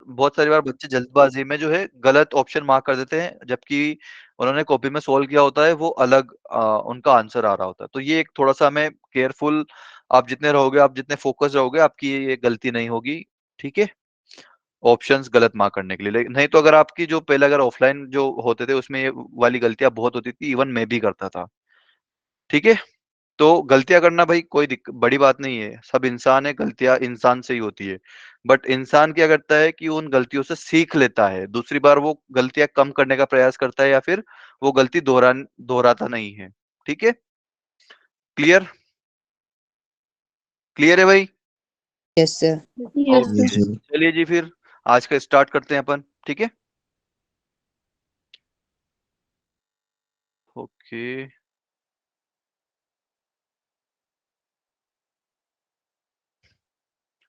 बहुत सारी बार बच्चे जल्दबाजी में जो है गलत ऑप्शन मार्क कर देते हैं, जबकि उन्होंने कॉपी में सोल्व किया होता है, वो अलग उनका आंसर आ रहा होता है। तो ये एक थोड़ा-सा हमें केयरफुल, आप जितने रहोगे, आप जितने फ़ोकस रहोगे, आपकी ये गलती नहीं होगी, ठीक है? ऑप्शंस गलत मार्क करने के लिए। ले नहीं तो अगर आपकी जो पहले अगर ऑफलाइन जो होते थे, उसमें ये वाली गलतियाँ बहुत होती थी, इवन मैं भी करता था, ठीक है? तो गलतियाँ करना भाई कोई बड़ी बात नहीं है, सब इंसान है, गलतियाँ इंसान से ही होती है। बट इंसान क्या करता है कि उन गलतियों से सीख लेता है, दूसरी बार वो गलतियाँ कम करने का प्रयास करता है या फिर वो गलती दोहराता नहीं है, ठीक है? क्लियर? क्लियर है भाई? Yes sir. Yes okay, sir. चलिए जी फिर आज का स्टार्ट करते हैं अपन, ठीक है? ओके।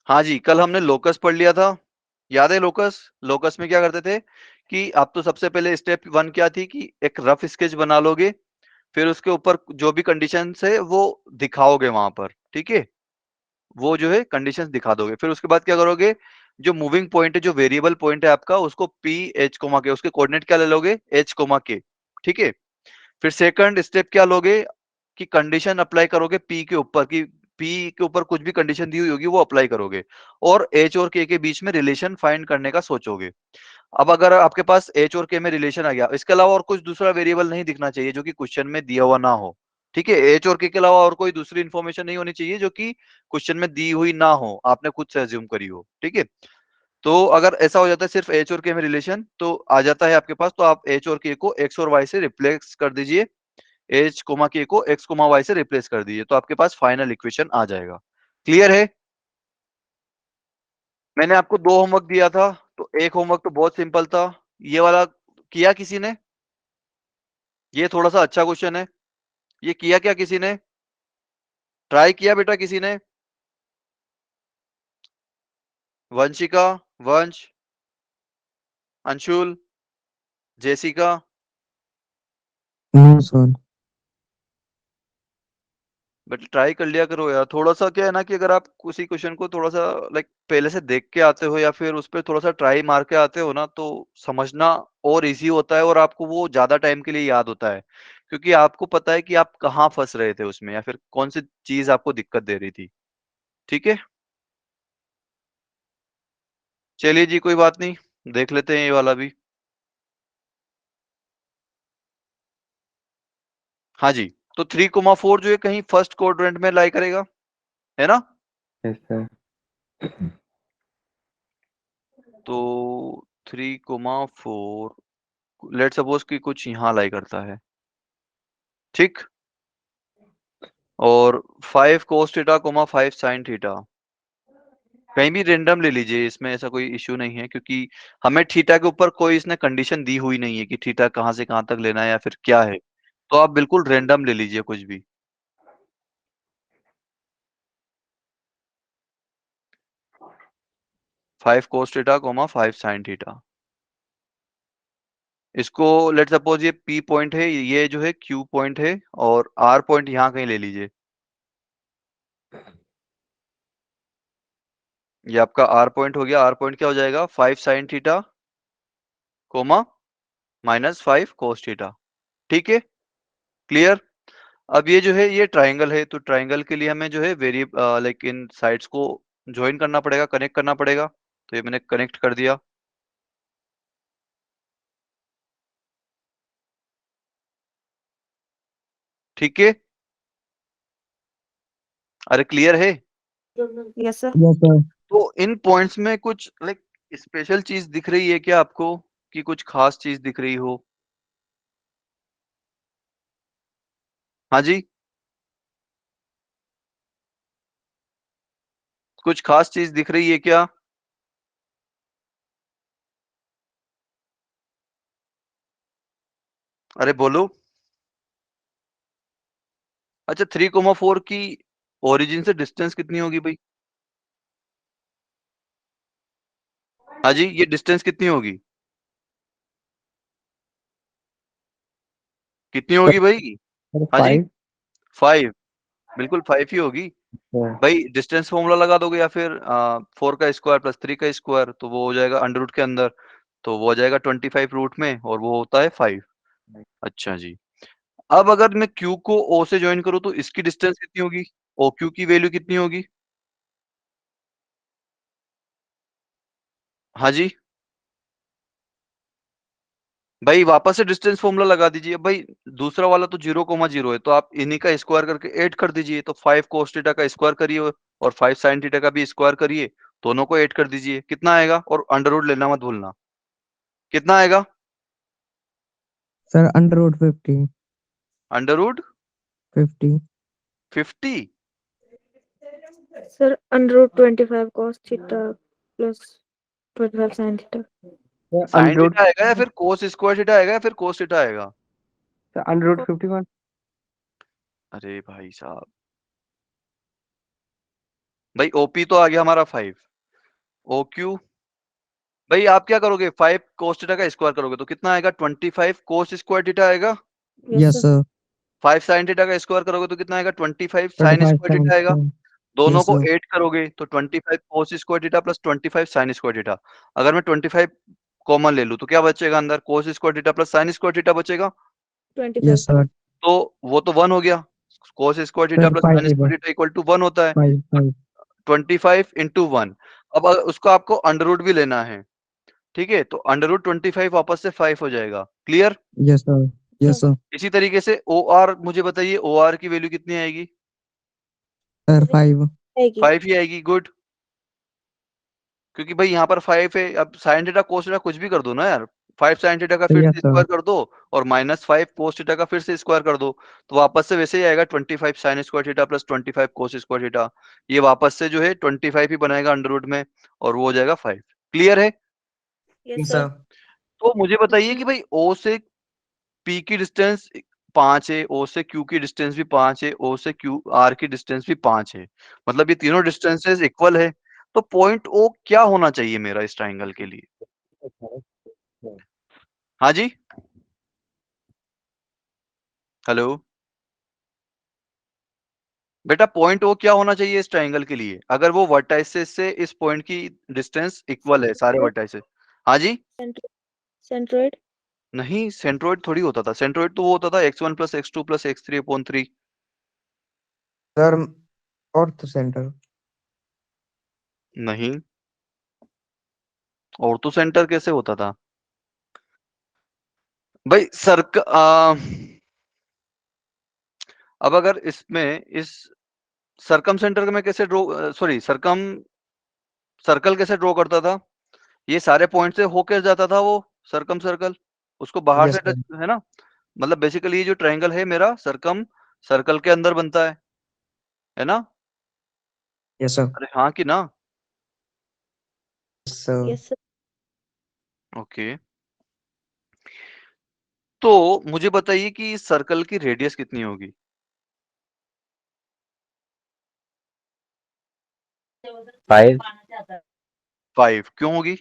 हाँ जी, कल हमने लोकस पढ़ लिया था, याद है लोकस? लोकस में क्या करते थे कि आप तो सबसे पहले स्टेप 1 क्या थी कि एक रफ स्केच बना लोगे, फिर उसके ऊपर जो भी कंडीशंस है वो दिखाओगे वहाँ पर, ठीक है? वो जो है कंडीशंस दिखा दोगे। फिर उसके बाद क्या करोगे, जो मूविंग पॉइंट है, जो वेरिएबल पॉइंट है आपका, उसको पी, एच, कोमा के, उसके कोऑर्डिनेट क्या ले लोगे? एच, कोमा के, ठीक है? फिर सेकंड स्टेप क्या लोगे कि कंडीशन अप्लाई करोगे पी के ऊपर, कि पी के ऊपर कुछ भी कंडीशन दी हुई होगी वो अप्लाई करोगे और एच और के बीच में रिलेशन फाइंड करने का सोचोगे। अब अगर आपके पास एच और के में रिलेशन आ गया, इसके अलावा और कुछ दूसरा वेरिएबल नहीं दिखना चाहिए जो कि क्वेश्चन में दिया हुआ ना हो, ठीक है? एच और के अलावा और कोई दूसरी इन्फॉर्मेशन नहीं होनी चाहिए जो कि क्वेश्चन में दी हुई ना हो, आपने खुद से अज्यूम करी हो, ठीक है? तो अगर ऐसा हो जाता है सिर्फ एच और के में रिलेशन तो आ जाता है आपके पास, तो आप एच और के को एक्स और वाई से रिप्लेस कर दीजिए, एच कोमा के को एक्स कोमा वाई से रिप्लेस कर दीजिए, तो आपके पास फाइनल इक्वेशन आ जाएगा। क्लियर है? मैंने आपको 2 होमवर्क दिया था, तो एक होमवर्क तो बहुत सिंपल था, ये वाला किया किसी ने? ये थोड़ा-सा अच्छा क्वेश्चन है, ये किया क्या किसी ने? ट्राई किया बेटा किसी ने? Vanshika, Vansh, Anshul, Jessica? No sir. But try कर लिया करो यार, थोड़ा-सा क्या है ना कि अगर आप किसी क्वेश्चन को थोड़ा-सा लाइक पहले से देख के आते हो या फिर उस पे थोड़ा-सा ट्राई मार के आते हो ना, तो समझना और ईज़ी होता है और आपको वो ज़्यादा टाइम के लिए याद होता है। क्योंकि आपको पता है कि आप कहाँ फँस रहे थे उसमें या फिर कौन-सी चीज़ आपको दिक्कत दे रही थी। ठीक है? चलिए जी, कोई बात नहीं, देख लेते हैं ये वाला भी। हाँ जी, तो 3, 4 जो है कहीं फर्स्ट क्वाड्रेंट में लाई करेगा, है ना? Yes sir. तो 3, 4 लेट्स सपोज़ कि कुछ यहाँ लाई करता है, ठीक? और 5 cos थीटा, 5 sin थीटा, कहीं भी रैंडम ले लीजिए, इसमें ऐसा कोई इश्यू नहीं है क्योंकि हमें थीटा के ऊपर कोई इसने कंडीशन दी हुई नहीं है कि थीटा कहाँ से कहाँ तक लेना है या फिर क्या है। तो आप बिल्कुल रैंडम ले लीजिए कुछ भी। 5 cos थीटा, 5 sin थीटा। इसको लेट्स सपोज़ ये P पॉइंट है, ये जो है Q पॉइंट है और R पॉइंट यहाँ कहीं ले लीजिए। ये आपका R पॉइंट हो गया, R पॉइंट क्या हो जाएगा? 5 sin थीटा, -5 cos थीटा। ठीक है? क्लियर? अब ये जो है ये ट्रायंगल है, तो ट्रायंगल के लिए हमें जो है लाइक इन साइड्स को जॉइन करना पड़ेगा, कनेक्ट करना पड़ेगा। तो ये मैंने कनेक्ट कर दिया। ठीक है? अरे क्लियर है? Yes sir. Yes sir. तो इन पॉइंट्स में कुछ लाइक स्पेशल चीज़ दिख रही है क्या आपको? कि कुछ खास चीज़ दिख रही हो? हाँ जी? कुछ खास चीज़ दिख रही है क्या? अरे बोलो। अच्छा, 3, 4 की ओरिजिन से डिस्टेंस कितनी होगी भाई? हाँ जी, ये डिस्टेंस कितनी होगी? कितनी होगी भाई? सर हाँ जी, 5। 5, बिल्कुल 5 ही होगी। सर भाई डिस्टेंस फॉर्मूला लगा दोगे या फिर 4 का स्क्वायर प्लस 3 का स्क्वायर, तो वो हो जाएगा अंडर रूट के अंदर, तो वो हो जाएगा 25 रूट में और वो होता है 5। अच्छा जी। अब अगर मैं Q को O से जॉइन करूँ तो इसकी डिस्टेंस कितनी होगी? OQ की वैल्यू कितनी होगी? हाँ जी। भाई वापस से डिस्टेंस फॉर्मूला लगा दीजिए। भाई दूसरा वाला तो 0,0 है, तो आप इन्हीं का स्क्वायर करके ऐड कर दीजिए। तो 5 cos थीटा का स्क्वायर करिए और 5 sin थीटा का भी स्क्वायर करिए। दोनों को ऐड कर दीजिए। कितना आएगा? और अंडर रूट लेना मत भूलना। कितना आएगा? Sir under root 50 under root 50 50। Sir, under root 25 cos theta plus 25 sin theta. sin under root theta आएगा या फिर cos स्क्वायर थीटा आएगा या फिर cos थीटा आएगा? अंडर रूट 51 अरे भाई साहब, भाई OP तो आ गया हमारा 5। OQ भाई आप क्या करोगे? 5 cos थीटा का स्क्वायर करोगे तो कितना आएगा? 25 cos स्क्वायर थीटा आएगा। यस सर 5 sin थीटा का स्क्वायर करोगे तो कितना आएगा? 25 sin 25 स्क्वायर sin थीटा आएगा। दोनों यस को सर ऐड करोगे तो 25 cos square theta plus 25 sin square theta. अगर मैं 25 कॉमन ले लूं तो क्या बचेगा अंदर? cos square theta plus sin square theta बचेगा। 25. यस सर तो वो तो 1 हो गया। cos square theta sir plus sin 5 square theta equal to 1 होता है। 5 5 25 इंटू 1। अब उसको आपको अंडर रूट भी लेना है। ठीक है, तो अंडर रूट 25 वापस से 5 हो जाएगा। Clear? Yes sir yes sir इसी तरीके से OR मुझे बताइए, OR की वैल्यू कितनी आएगी? सर 5 आएगी. 5 ही आएगी। गुड। क्योंकि भाई यहाँ पर 5 है। अब sin थीटा cos थीटा कुछ भी कर दो ना यार। 5 sin थीटा का फिर यस से सर स्क्वायर कर दो और -5 cos थीटा का फिर से स्क्वायर कर दो, तो वापस से वैसे ही आएगा 25 sin square theta plus 25 cos square theta. ये वापस से जो है 25 ही बनाएगा अंडर रूट में और वो हो जाएगा 5। क्लियर है? Yes, sir. तो मुझे बताइए कि भाई O से P की डिस्टेंस 5 है, O से Q की डिस्टेंस भी 5 है, O से Q R की डिस्टेंस भी 5 है। मतलब ये तीनों डिस्टेंसेस इक्वल है। तो पॉइंट O क्या होना चाहिए मेरा इस ट्रायंगल के लिए? हाँ जी? हेलो? बेटा पॉइंट O क्या होना चाहिए इस ट्रायंगल के लिए? अगर वो वर्टाइसेस से इस पॉइंट की डिस्टेंस इक्वल है, सारे वर्टाइसेस। हाँ जी? Centroid. नहीं, सेंट्रोइड थोड़ी होता था। सेंट्रोइड तो वो होता था x1 plus x2 plus x3 upon 3। Sir ortho centre नहीं, ऑर्थो सेंटर कैसे होता था? भाई अब अगर इसमें इस सरकम सेंटर में कैसे ड्रॉ, सॉरी सर्कल कैसे ड्रॉ करता था? ये सारे पॉइंट से होकर जाता था वो सरकम सर्कल। उसको बाहर यस से सर टच है ना। मतलब बेसिकली ये जो ट्रायंगल है मेरा सरकम सर्कल के अंदर बनता है ना? यस सर अरे हाँ कि ना? Sir Yes, sir. ओके। तो मुझे बताइए कि इस सर्कल की रेडियस कितनी होगी? 5 5 क्यों होगी?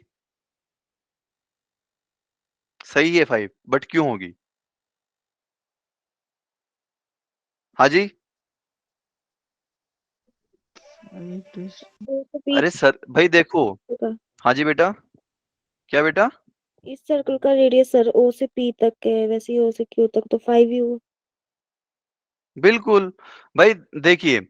सही है 5, बट क्यों होगी? हाँ जी? O से P अरे सर भाई देखो। का हाँ जी बेटा। क्या बेटा? इस सर्कल का रेडियस सर O से P तक है, वैसे ही O से Q तक तो 5 ही हुआ. बिल्कुल। भाई देखिए,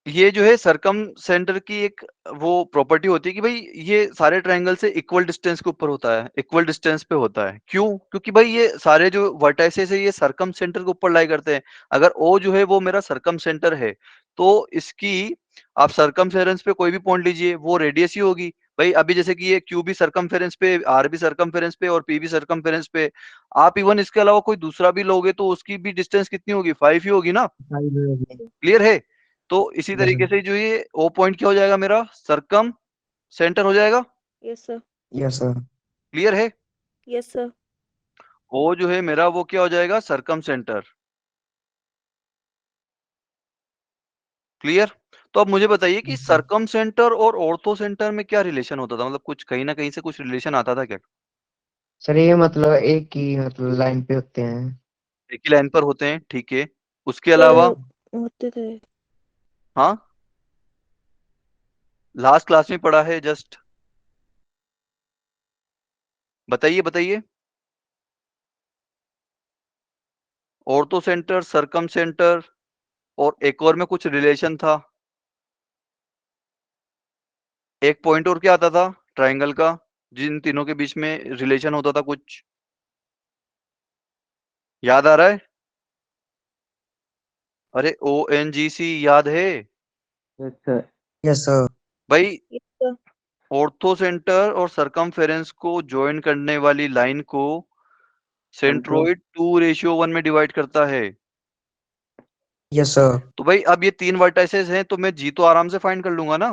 ये जो है सरकम सेंटर की एक वो प्रॉपर्टी होती है कि भाई ये सारे ट्रायंगल से इक्वल डिस्टेंस के ऊपर होता है, इक्वल डिस्टेंस पे होता है। क्यों? क्योंकि भाई ये सारे जो वर्टाइसेस है ये सरकम सेंटर के ऊपर लाई करते हैं। अगर O जो है वो मेरा सरकम सेंटर है, तो इसकी आप सरकमफेरेंस पे कोई भी पॉइंट लीजिए, वो रेडियस ही होगी। भाई अभी जैसे कि ये Q भी सरकमफेरेंस पे, R भी सरकमफेरेंस पे और P भी सरकमफेरेंस पे। आप इवन इसके अलावा कोई दूसरा भी लोगे तो उसकी भी डिस्टेंस कितनी होगी? 5 ही होगी ना। 5 होगी क्लियर है? तो इसी यस तरीके से जो ये ओ पॉइंट क्या हो जाएगा मेरा? सरकम सेंटर हो जाएगा। Yes, sir. Yes sir clear है? Yes, sir. ओ जो है मेरा वो क्या हो जाएगा? सरकम सेंटर। क्लियर? तो अब मुझे बताइए कि सरकम सेंटर और ऑर्थो सेंटर में क्या रिलेशन होता था? मतलब कुछ कहीं ना कहीं से कुछ रिलेशन आता था क्या? सर ये मतलब एक ही मतलब लाइन पे होते हैं एक ही लाइन पर होते हैं, ठीक है। उसके सर अलावा होते थे. हाँ, लास्ट क्लास में पढ़ा है जस्ट। बताइए बताइए। ऑर्थो सेंटर, सरकम सेंटर और एक और में कुछ रिलेशन था। एक पॉइंट और क्या आता था ट्राइंगल का, जिन तीनों के बीच में रिलेशन होता था कुछ, याद आ रहा है? अरे ONGC याद है यस सर। Yes sir. भाई? Yes sir. ऑर्थो सेंटर और सरकमफेरेंस को ज्वाइन करने वाली लाइन को सेंट्रोइड 2:1 में डिवाइड करता है। Yes sir. तो भाई अब ये 3 वर्टाइसेस हैं, तो मैं जी तो आराम से फाइंड कर लूंगा ना।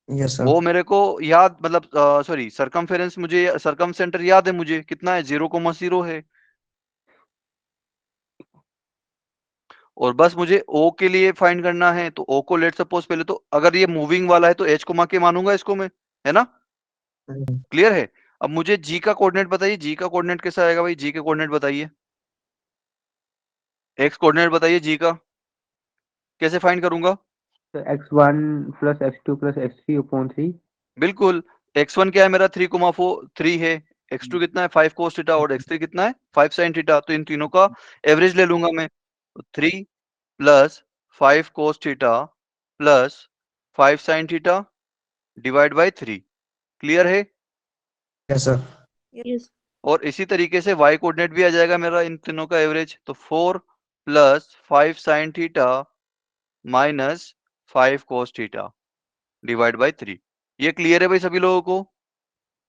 Yes sir. वो मेरे को याद, मतलब सॉरी, सरकमफेरेंस मुझे, सरकम सेंटर याद है मुझे, कितना है, 0,0 है। और बस मुझे ओ के लिए फाइंड करना है, तो ओ को लेट सपोज पहले तो, अगर ये मूविंग वाला है तो एच को के मानूंगा इसको मैं, है ना? क्लियर है? अब मुझे जी का कोऑर्डिनेट बताइए, जी का कोऑर्डिनेट कैसा आएगा भाई? जी के कोऑर्डिनेट बताइए, एक्स कोऑर्डिनेट बताइए जी का, कैसे फाइंड करूंगा? तो x1 plus x2 plus x3 upon 3। बिल्कुल, x1 क्या है मेरा, 3,3 है, x2 कितना है, 5 cos थीटा, और x3 कितना है, 5 sin थीटा। तो इन तीनों का एवरेज ले लूंगा मैं, 3 plus 5 cos theta plus 5 sin theta divide by 3। Clear है? Yes sir. यस। और इसी तरीके से y कोऑर्डिनेट भी आ जाएगा मेरा इन तीनों का एवरेज, तो 4 plus 5 sin theta minus 5 cos theta divide by 3। ये क्लियर है भाई सभी लोगों को?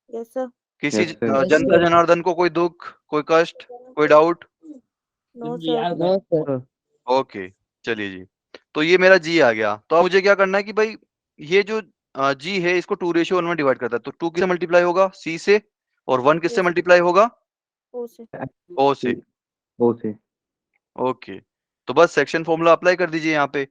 Yes sir. किसी यस सर। जनता जनार्दन को कोई दुख, कोई कष्ट, कोई doubt? No sir. No sir. Okay, चलिए जी। तो ये मेरा जी आ गया, तो अब मुझे क्या करना है कि भाई ये जो जी है इसको 2:1 में डिवाइड करता है, तो 2 किससे मल्टीप्लाई होगा, सी से, और 1 किससे यस। मल्टीप्लाई होगा, ओ से। ओ से। ओ से। ओके, तो बस सेक्शन फॉर्मूला अप्लाई कर दीजिए यहाँ पे।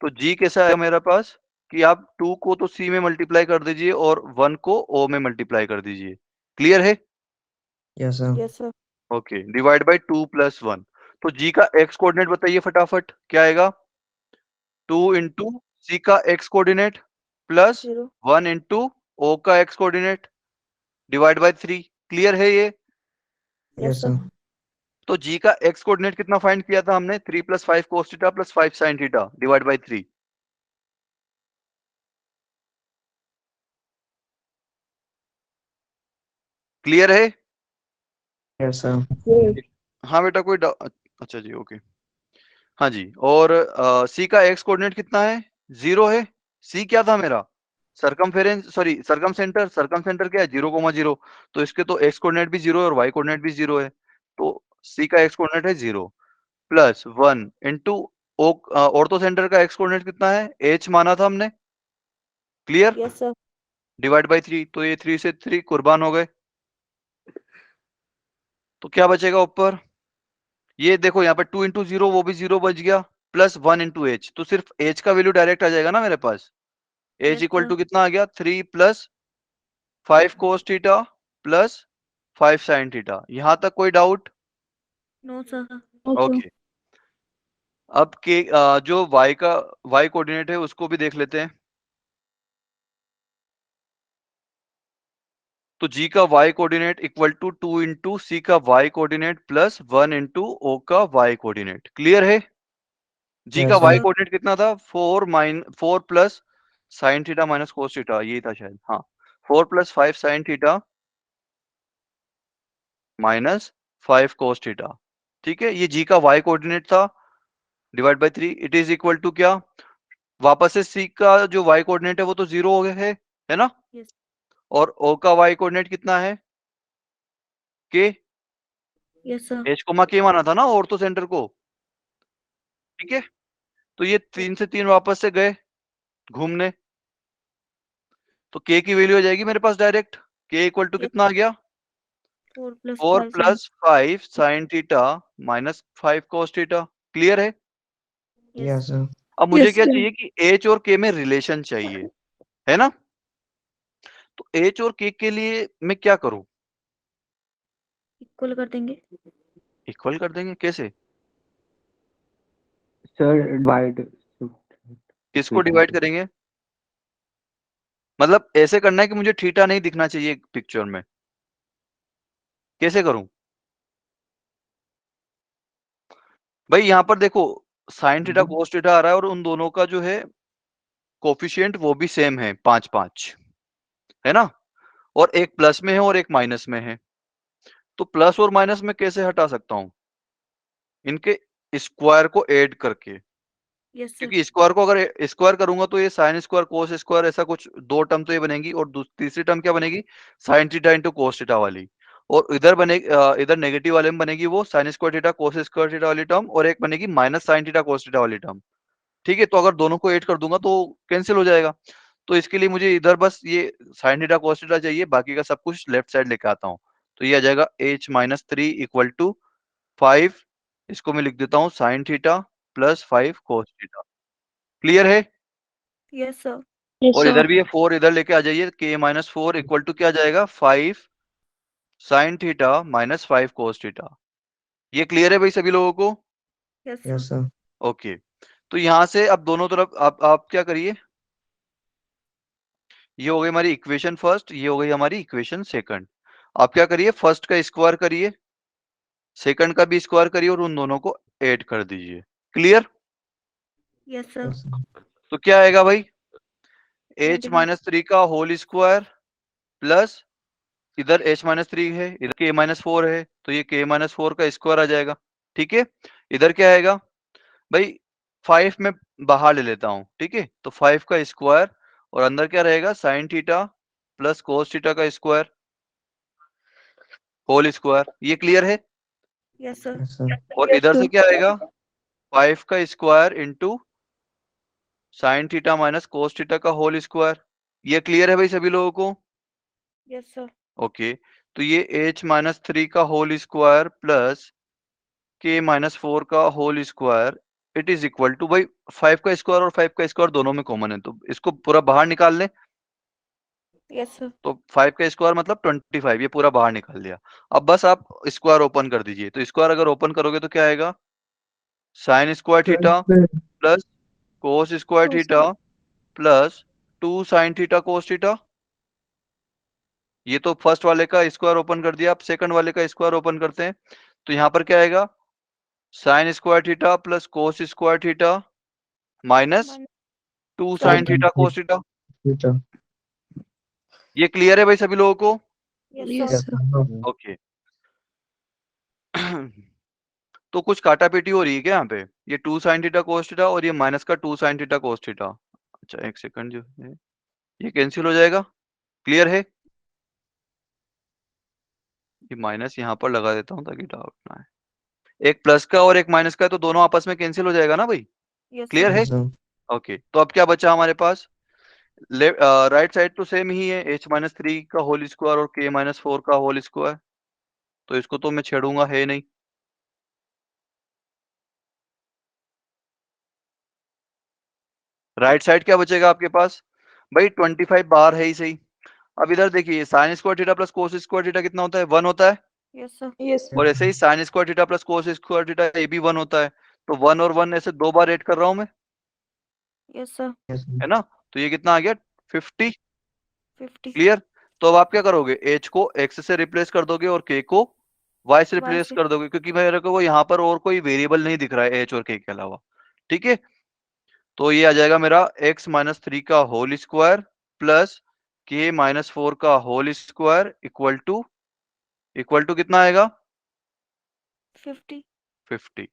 तो जी कैसा है मेरे पास, कि आप 2 को तो सी में मल्टीप्लाई कर दीजिए और 1 को ओ में मल्टीप्लाई कर दीजिए। क्लियर है? Yes sir. Yes sir. Okay, divide by 2 plus 1। तो जी का एक्स कोऑर्डिनेट बताइए फटाफट, क्या आएगा? 2 इंटू सी का X coordinate plus 0। 1 into O का X coordinate divide by 3। Clear है ये? Yes yes sir. सर। तो जी का एक्स कोऑर्डिनेट कितना फाइंड किया था हमने, 3 plus 5 cos theta plus 5 sin theta divide by 3। Clear है? Yes sir. हाँ बेटा, कोई अच्छा जी, ओके। हाँ जी, और सी का एक्स कोऑर्डिनेट कितना है, 0 है। सी क्या था मेरा, सरकमफेरेंस, सॉरी सरकम सेंटर, सरकम सेंटर क्या है, 0,0। तो इसके तो एक्स कोऑर्डिनेट भी 0 है और वाई कोऑर्डिनेट भी 0 है, तो सी का एक्स कोऑर्डिनेट है 0 प्लस 1 इंटू ऑर्थो सेंटर का एक्स कोऑर्डिनेट कितना है, एच माना था हमने। Clear? Yes sir. Divide by 3, तो ये 3 से 3 कुर्बान हो गए, तो क्या बचेगा ऊपर, ये देखो यहाँ पे 2 इंटू 0 वो भी 0 बच गया, प्लस 1 इंटू एच, तो सिर्फ एच का वैल्यू डायरेक्ट आ जाएगा ना मेरे पास। H yes equal sir. To कितना आ गया, 3 plus 5 cos theta plus 5 sin theta. यहां तक कोई डाउट? No sir. ओके, अब के जो y का y कोऑर्डिनेट है उसको भी देख लेते हैं। तो g का y coordinate equal to 2 into C का y coordinate plus 1 into O का y कोऑर्डिनेट। क्लियर है? जी का यस y सर। कोऑर्डिनेट कितना था, 4 plus sine theta minus cos theta, यही था शायद, हाँ, 4 plus 5 sine theta minus 5 cos theta. ठीक है, ये जी का y कोऑर्डिनेट था, divide by 3, it is equal to क्या, वापस से सी का जो y कोऑर्डिनेट है वो तो 0 हो गया है ना? यस। और ओ का y कोऑर्डिनेट कितना है, के, यस सर। एच कोमा के माना था ना ऑर्थो सेंटर को। ठीक है, तो ये 3 से 3 वापस से गए घूमने, तो के की वैल्यू आ जाएगी मेरे पास direct, k equal to yes. कितना आ गया, 4 plus 4 5 sine. Plus 5 sine theta minus 5 cos theta. Clear है? यस। Yes sir. अब मुझे क्या चाहिए कि एच और के में रिलेशन चाहिए, है ना? तो एच और के लिए मैं क्या करूं, इक्वल कर देंगे। इक्वल कर देंगे, कैसे? सर डिवाइड किसको डिवाइड करेंगे? मतलब ऐसे करना है कि मुझे थीटा नहीं दिखना चाहिए पिक्चर में। कैसे करूं भाई? यहाँ पर देखो साइन थीटा कोस थीटा आ रहा है और उन दोनों का जो है कोफिशिएंट वो भी सेम है 5-5, है ना? और एक प्लस में है और एक माइनस में है। तो प्लस और माइनस में कैसे हटा सकता हूं? इनके स्क्वायर को ऐड करके। Yes sir. क्योंकि स्क्वायर को अगर स्क्वायर करूंगा तो ये साइन स्क्वायर कोस स्क्वायर ऐसा कुछ दो टर्म तो ये बनेगी और तीसरी टर्म क्या बनेगी? Sine theta into cos theta वाली। और इधर बनेगी इधर नेगेटिव वाले में बनेगी वो sign square theta cos square theta वाली टर्म और एक बनेगी minus sine theta cos theta वाली टर्म। ठीक है, तो अगर दोनों को ऐड कर दूंगा तो कैंसिल हो जाएगा। तो इसके लिए मुझे इधर बस ये साइन थीटा कोस थीटा चाहिए, बाकी का सब कुछ लेफ्ट साइड लेके आता हूँ। तो ये आ जाएगा h-3 इक्वल टू 5, इसको मैं लिख देता हूँ sine theta plus 5 cos theta. Clear है? Yes sir. और इधर भी ये 4 इधर लेके आ जाइए, k-4 इक्वल टू क्या जाएगा? 5 sine theta minus 5 cos theta. ये क्लियर है भाई सभी लोगों को? Yes yes sir. Sir. Okay, तो यहाँ से अब दोनों तरफ आप क्या करिए, ये हो गई हमारी इक्वेशन फर्स्ट, ये हो गई हमारी इक्वेशन सेकंड। आप क्या करिए, फर्स्ट का स्क्वायर करिए, सेकंड का भी स्क्वायर करिए और उन दोनों को ऐड कर दीजिए। Clear? Yes sir. Yes sir. तो क्या आएगा भाई? Twenty-five. h-3 का होल स्क्वायर प्लस इधर h-3 है, इधर k-4 है, तो ये k-4 का स्क्वायर आ जाएगा। ठीक है, इधर क्या आएगा भाई? 5 में बाहर ले लेता हूं, ठीक है, तो 5 का स्क्वायर और अंदर क्या रहेगा? Sign theta plus cos theta का स्क्वायर होल स्क्वायर। ये क्लियर है? Yes sir. Yes sir. और इधर से क्या आएगा? 5 का square into sine theta minus cos theta का होल स्क्वायर। ये क्लियर है भाई सभी लोगों को? Yes sir. ओके, तो ये h-3 का होल स्क्वायर प्लस k-4 का whole square it is equal to भाई 5 का स्क्वायर और 5 का स्क्वायर दोनों में कॉमन है, तो इसको पूरा बाहर निकाल लें। Yes sir. तो 5 का स्क्वायर मतलब 25, ये पूरा बाहर निकाल लिया। अब बस आप स्क्वायर ओपन कर दीजिए, तो स्क्वायर अगर ओपन करोगे तो क्या आएगा? Sign square theta plus cos square theta plus 2 sine theta cos theta. ये तो फर्स्ट वाले का स्क्वायर ओपन कर दिया, आप सेकंड वाले का स्क्वायर ओपन करते हैं, तो यहाँ पर क्या आएगा? Sign square theta plus cos square theta minus 2 sine theta cos theta. Theta. ये क्लियर है भाई सभी लोगों को? Yes yes sir. Sir. Okay. तो कुछ काटा पीटी हो रही है क्या यहाँ पे? ये 2 साइन थीटा कोस थीटा और ये माइनस का 2 साइन थीटा कोस थीटा। अच्छा एक सेकंड, जो है ये कैंसिल हो जाएगा। क्लियर है? ये माइनस यहाँ पर लगा देता हूँ ताकि डाउट ना आए। एक प्लस का और एक माइनस का है तो दोनों आपस में कैंसिल हो जाएगा ना भाई? Yes clear sir. है? Yes sir. ओके, तो अब क्या बचा हमारे पास? राइट साइड तो सेम ही है, h-3 का होल स्क्वायर और k-4 का होल स्क्वायर, तो इसको तो मैं छेड़ूंगा है नहीं। राइट साइड क्या बचेगा आपके पास? भाई 25 बाहर है ही सही। अब इधर देखिए sign square theta plus cos square theta कितना होता है? 1 होता है। Yes sir. यस और ऐसे ही sine square theta plus cos square theta ये भी 1 होता है। तो 1 और 1 ऐसे दो बार ऐड कर रहा हूं मैं, यस सर। Yes sir. है ना? तो ये कितना आ गया? 50। 50. क्लियर? तो अब आप क्या करोगे? h को x से रिप्लेस कर दोगे और k को y से Y रिप्लेस से. कर दोगे, क्योंकि मेरे को यहाँ पर और कोई वेरिएबल नहीं दिख रहा है h और k के अलावा। ठीक है, तो ये आ जाएगा मेरा x-3 का होल स्क्वायर प्लस k-4 का होल स्क्वायर इक्वल टू कितना आएगा? 50. 50।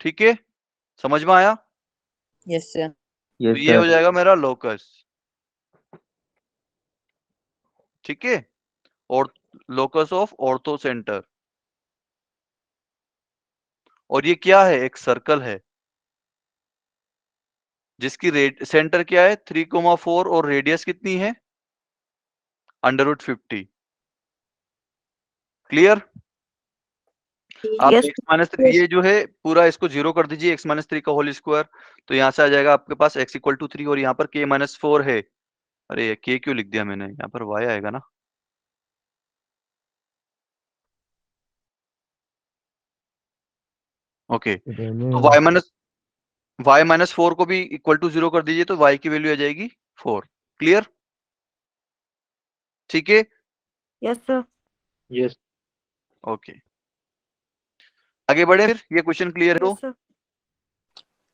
ठीक है, समझ में आया? Yes sir. तो यस ये हो सर। जाएगा मेरा लोकस। ठीक है, और लोकस ऑफ ऑर्थो सेंटर। और ये क्या है? एक सर्कल है जिसकी सेंटर क्या है? 3,4 और रेडियस कितनी है? √50। क्लियर? आप Yes. x-3 ये जो है पूरा इसको जीरो कर दीजिए, x-3 का होल स्क्वायर, तो यहाँ से आ जाएगा आपके पास x इक्वल टू 3 और यहाँ पर k-4 है। अरे k क्यों लिख दिया मैंने? यहाँ पर y आएगा ना। ओके, तो y माइनस y माइनस 4 को भी इक्वल टू 0 कर दीजिए तो y की वैल्यू आ जाएगी 4। क्लियर? ठीक है? Yes sir. यस ओके, आगे बढ़े फिर। ये क्वेश्चन क्लियर है तो यस सर।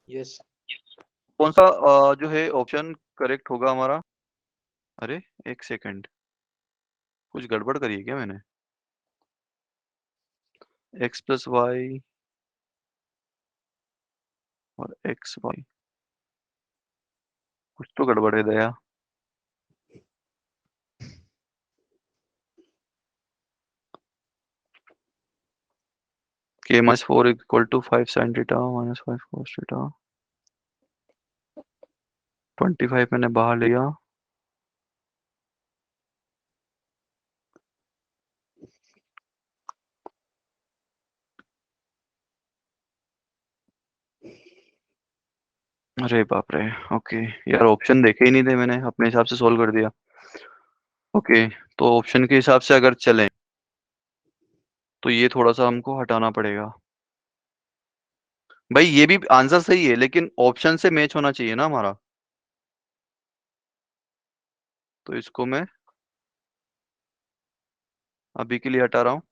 यस कौन सा जो है ऑप्शन करेक्ट होगा हमारा? अरे एक सेकंड, कुछ गड़बड़ करी है क्या मैंने? x प्लस वाई और एक्स वाई, कुछ तो गड़बड़ है Daya. k minus 4 equal to 5 sin theta minus 5 cos theta. 25 मैंने बाहर लिया। अरे बाप रे, ओके यार, ऑप्शन देखे ही नहीं थे मैंने, अपने हिसाब से सोल्व कर दिया। ओके, तो ऑप्शन के हिसाब से अगर चलें तो ये थोड़ा सा हमको हटाना पड़ेगा। भाई ये भी आंसर सही है लेकिन ऑप्शन से मैच होना चाहिए ना हमारा, तो इसको मैं अभी के लिए हटा रहा हूँ।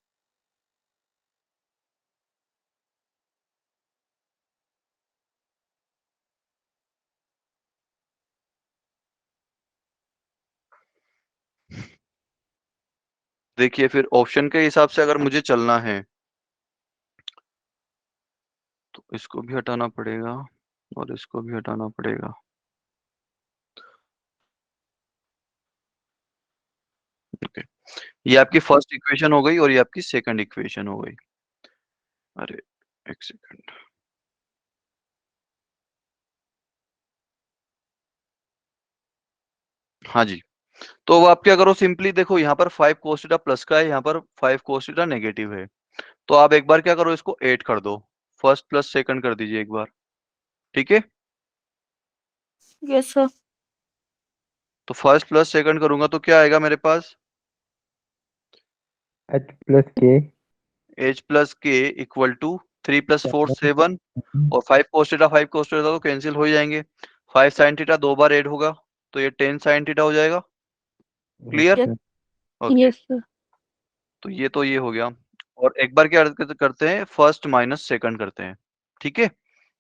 देखिए फिर ऑप्शन के हिसाब से अगर मुझे चलना है तो इसको भी हटाना पड़ेगा और इसको भी हटाना पड़ेगा। ओके, ये आपकी फर्स्ट इक्वेशन हो गई और ये आपकी सेकंड इक्वेशन हो गई। अरे एक सेकंड, हाँ जी। तो अब आप क्या करो, सिंपली देखो यहाँ पर 5 cos थीटा प्लस का है, यहाँ पर 5 cos थीटा नेगेटिव है। तो आप एक बार क्या करो, इसको ऐड कर दो, फर्स्ट प्लस सेकंड कर दीजिए एक बार। ठीक है, यस सर। तो फर्स्ट प्लस सेकंड करूंगा तो क्या आएगा मेरे पास? h plus k h plus के इक्वल टू 3 प्लस 4 7 और 5 cos थीटा तो कैंसिल हो ही जाएंगे। 5 sin थीटा 2 बार ऐड होगा तो ये 10 sin थीटा हो जाएगा। क्लियर? अच्छा ओके, यस सर। तो ये हो गया। और एक बार क्या करते हैं, फर्स्ट माइनस सेकंड करते हैं। ठीक है,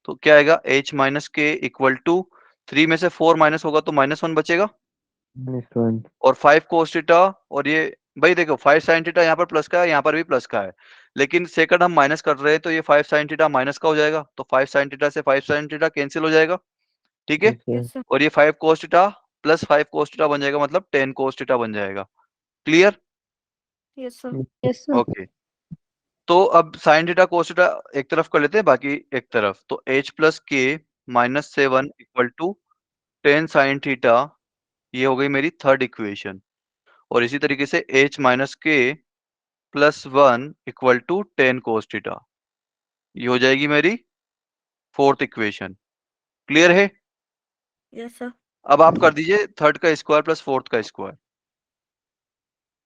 तो क्या आएगा, h माइनस के इक्वल टू 3 में से 4 माइनस होगा तो -1 बचेगा -1 और 5 cos थीटा, और ये भाई देखो 5 sin थीटा यहाँ पर प्लस का है, यहाँ पर भी प्लस का है, लेकिन सेकंड हम माइनस कर रहे हैं तो ये 5 sin थीटा माइनस का हो जाएगा, तो 5 sin थीटा से 5 sin थीटा कैंसिल हो जाएगा। ठीक है, अच्छा यस सर। और ये 5 cos theta plus 5 cos theta बन जाएगा, मतलब 10 cos थीटा बन जाएगा। Clear? Yes sir. Yes sir. Okay, तो अब sin थीटा cos थीटा एक तरफ कर लेते हैं, बाकी एक तरफ, तो h plus k minus 7 equal to 10 sin theta, ये हो गई मेरी थर्ड इक्वेशन। और इसी तरीके से h minus k plus 1 equal to 10 cos theta, ये हो जाएगी मेरी फोर्थ इक्वेशन। क्लियर है? Yes sir. अब आप कर दीजिए थर्ड का स्क्वायर प्लस फोर्थ का स्क्वायर,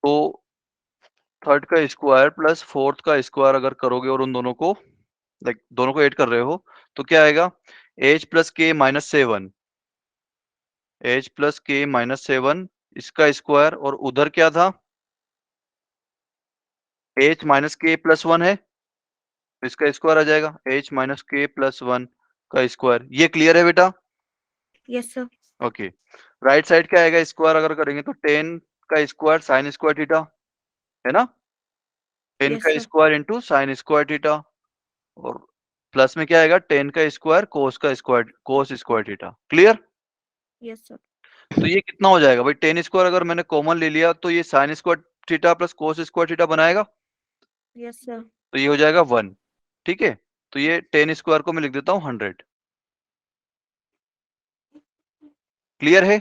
तो थर्ड का स्क्वायर प्लस फोर्थ का स्क्वायर अगर करोगे और उन दोनों को लाइक दोनों को ऐड कर रहे हो तो क्या आएगा, h plus k minus 7, h plus k minus 7 इसका स्क्वायर, और उधर क्या था, h माइनस के प्लस 1 है तो इसका स्क्वायर आ जाएगा, h माइनस के प्लस 1 का स्क्वायर। ये क्लियर है बेटा? Yes sir. Okay, right side क्या आएगा, स्क्वायर अगर करेंगे तो 10 का स्क्वायर साइन स्क्वायर थीटा, है ना, 10 यस का sir. Square into sine square theta, और प्लस में क्या आएगा, 10 का स्क्वायर कोस square theta. Clear? Yes sir. तो ये कितना हो जाएगा भाई, 10 स्क्वायर अगर मैंने कॉमन ले लिया तो ये sign square theta plus cos square theta बनाएगा, यस सर। तो ये हो जाएगा 1। ठीक है, तो ये 10 स्क्वायर को मैं लिख देता हूँ 100। क्लियर है?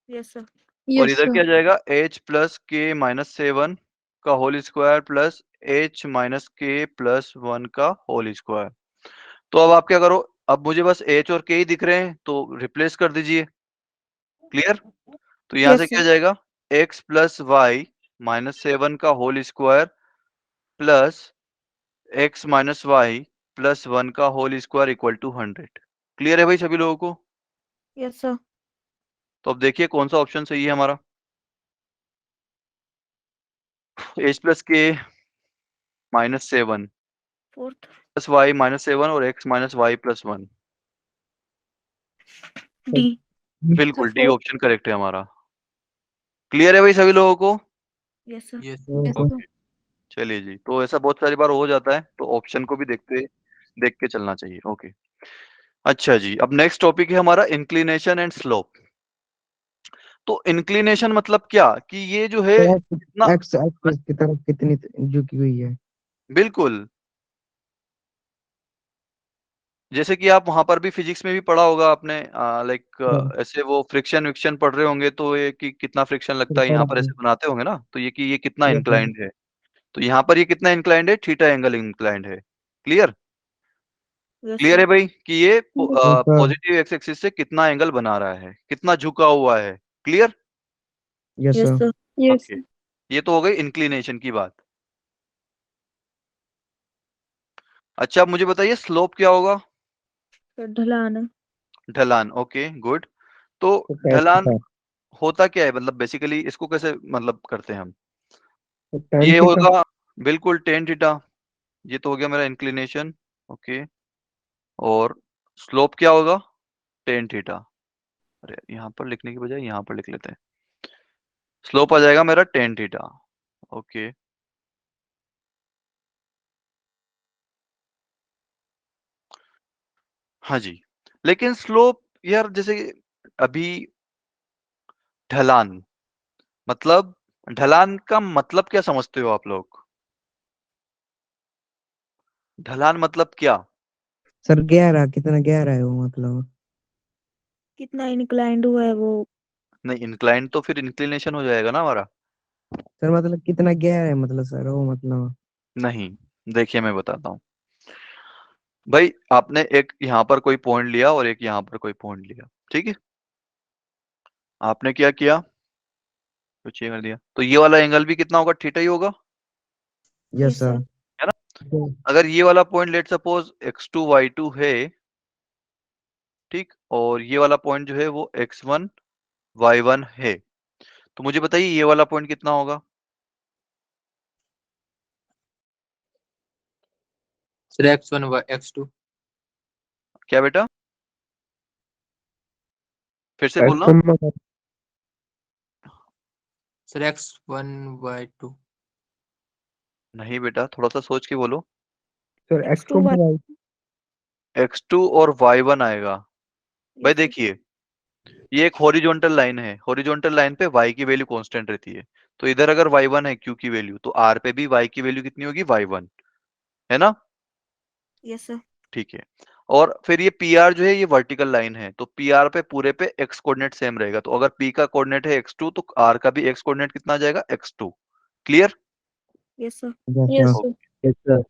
Yes sir. और इधर क्या जाएगा, h प्लस के माइनस 7 का whole square plus h minus k plus 1 का होल स्क्वायर। तो अब आप क्या करो, अब मुझे बस h और k ही दिख रहे हैं तो रिप्लेस कर दीजिए। क्लियर? तो यहाँ से यस क्या सर। जाएगा, x प्लस वाई माइनस 7 का whole square plus x minus y plus 1 का whole square equal to 100। Clear है भाई सभी लोगों को? Yes sir. तो अब देखिए कौन सा ऑप्शन सही है हमारा। h प्लस के -7 फोर्थ। प्लस वाई -7 और x minus y plus 1। D. बिल्कुल डी फोर्थ। ऑप्शन करेक्ट है हमारा। क्लियर है भाई सभी लोगों को? Yes sir. Yes. ओके, चलिए जी। तो ऐसा बहुत सारी बार हो जाता है, तो ऑप्शन को भी देख के चलना चाहिए। ओके, अच्छा जी। अब नेक्स्ट टॉपिक है हमारा इंक्लिनेशन एंड स्लोप। तो इंक्लिनेशन मतलब क्या कि ये जो है कितना, एक्स एक्सिस की तरफ कितनी झुकी हुई है। बिल्कुल जैसे कि आप वहां पर भी फिजिक्स में भी पढ़ा होगा आपने, लाइक ऐसे वो फ्रिक्शन विक्शन पढ़ रहे होंगे, तो ये कि कितना फ्रिक्शन लगता है यहाँ पर ऐसे बनाते होंगे ना, तो ये कि ये कितना इंक्लाइंड है, तो यहाँ पर ये कितना इंक्लाइंड है, थीटा एंगल इंक्लाइंड है। क्लियर? यस क्लियर है सर। भाई कि ये सर पॉजिटिव एक्स एक्सिस से कितना एंगल बना रहा है, कितना झुका हुआ है। Clear? Yes yes sir sir. Okay, ये तो हो गई इंक्लिनेशन की बात। अच्छा, अब मुझे बताइए स्लोप क्या होगा? ढलान। ढलान। Okay, good. तो ढलान होता क्या है, मतलब बेसिकली इसको कैसे मतलब करते हैं हम? tan ये थीटा। होगा बिल्कुल टेन थीटा। ये तो हो गया मेरा इंक्लिनेशन। ओके, और स्लोप क्या होगा? Tan theta. अरे यहाँ पर लिखने की बजाय यहाँ पर लिख लेते हैं। स्लोप आ जाएगा मेरा टेन थीटा। ओके, हाँ जी। लेकिन स्लोप यार, जैसे अभी ढलान, मतलब ढलान का मतलब क्या समझते हो आप लोग? ढलान मतलब क्या? सर गहरा कितना गहरा है वो मतलब। कितना इंक्लाइंड हुआ है वो। नहीं, इंक्लाइन तो फिर इंक्लिनेशन हो जाएगा ना हमारा। सर मतलब कितना गहरा है मतलब सर वो मतलब। नहीं, देखिए मैं बताता हूँ। भाई आपने एक यहाँ पर कोई पॉइंट लिया और एक यहाँ पर कोई पॉइंट लिया, ठीक है? आपने क्या किया, कुछ ये कर दिया, तो ये वाला एंगल भी कितना होगा, थीटा ही होगा, यस यस सर। सर। है ना? अगर ये वाला point let suppose x2 y2 है, ठीक, और ये वाला पॉइंट जो है वो x1 y1 है, तो मुझे बताइए ये वाला पॉइंट कितना होगा? Sir, x1 x2. क्या बेटा, फिर से बोलना। Sir, x1 y2. नहीं बेटा, थोड़ा सा सोच के बोलो। Sir x2 y। x2 और y1 आएगा। भाई यस सर। देखिए, ये एक हॉरिजॉन्टल लाइन है, हॉरिजॉन्टल लाइन पे y की वैल्यू कांस्टेंट रहती है, तो इधर अगर y1 है q की वैल्यू, तो r पे भी y की वैल्यू कितनी होगी, y1, है ना? Yes sir. ठीक है। और फिर ये PR जो है ये वर्टिकल लाइन है, तो PR पे पूरे पे x कोऑर्डिनेट सेम रहेगा, तो अगर P का कोऑर्डिनेट है x2, तो R का भी x कोऑर्डिनेट कितना आ जाएगा, x2। Clear? Yes sir. Yes Yes, sir.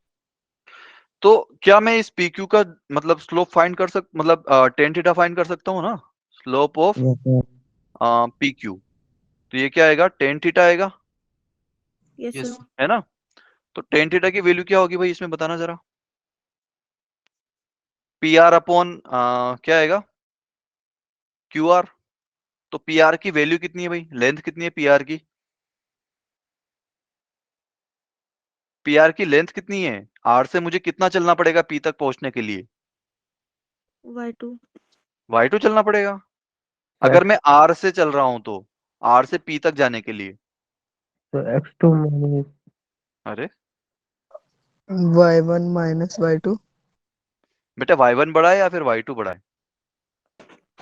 तो क्या मैं इस PQ का मतलब स्लोप फाइंड कर मतलब टेन थीटा फाइंड कर सकता हूँ ना, स्लोप ऑफ सर। PQ। तो ये क्या आएगा, टेन थीटा आएगा, यस Yes. सर। है ना? तो टेन थीटा की वैल्यू क्या होगी भाई, इसमें बताना जरा। PR अपॉन क्या आएगा, QR। तो PR की वैल्यू कितनी है भाई, लेंथ कितनी है PR की? PR की लेंथ कितनी है? R से मुझे कितना चलना पड़ेगा P तक पहुंचने के लिए? y2। Y2 चलना पड़ेगा। तो अगर मैं R से चल रहा हूं, तो R से P तक जाने के लिए, x2 माइनस अरे y1 माइनस y2। बेटा y1 बड़ा है या फिर y2 बड़ा है?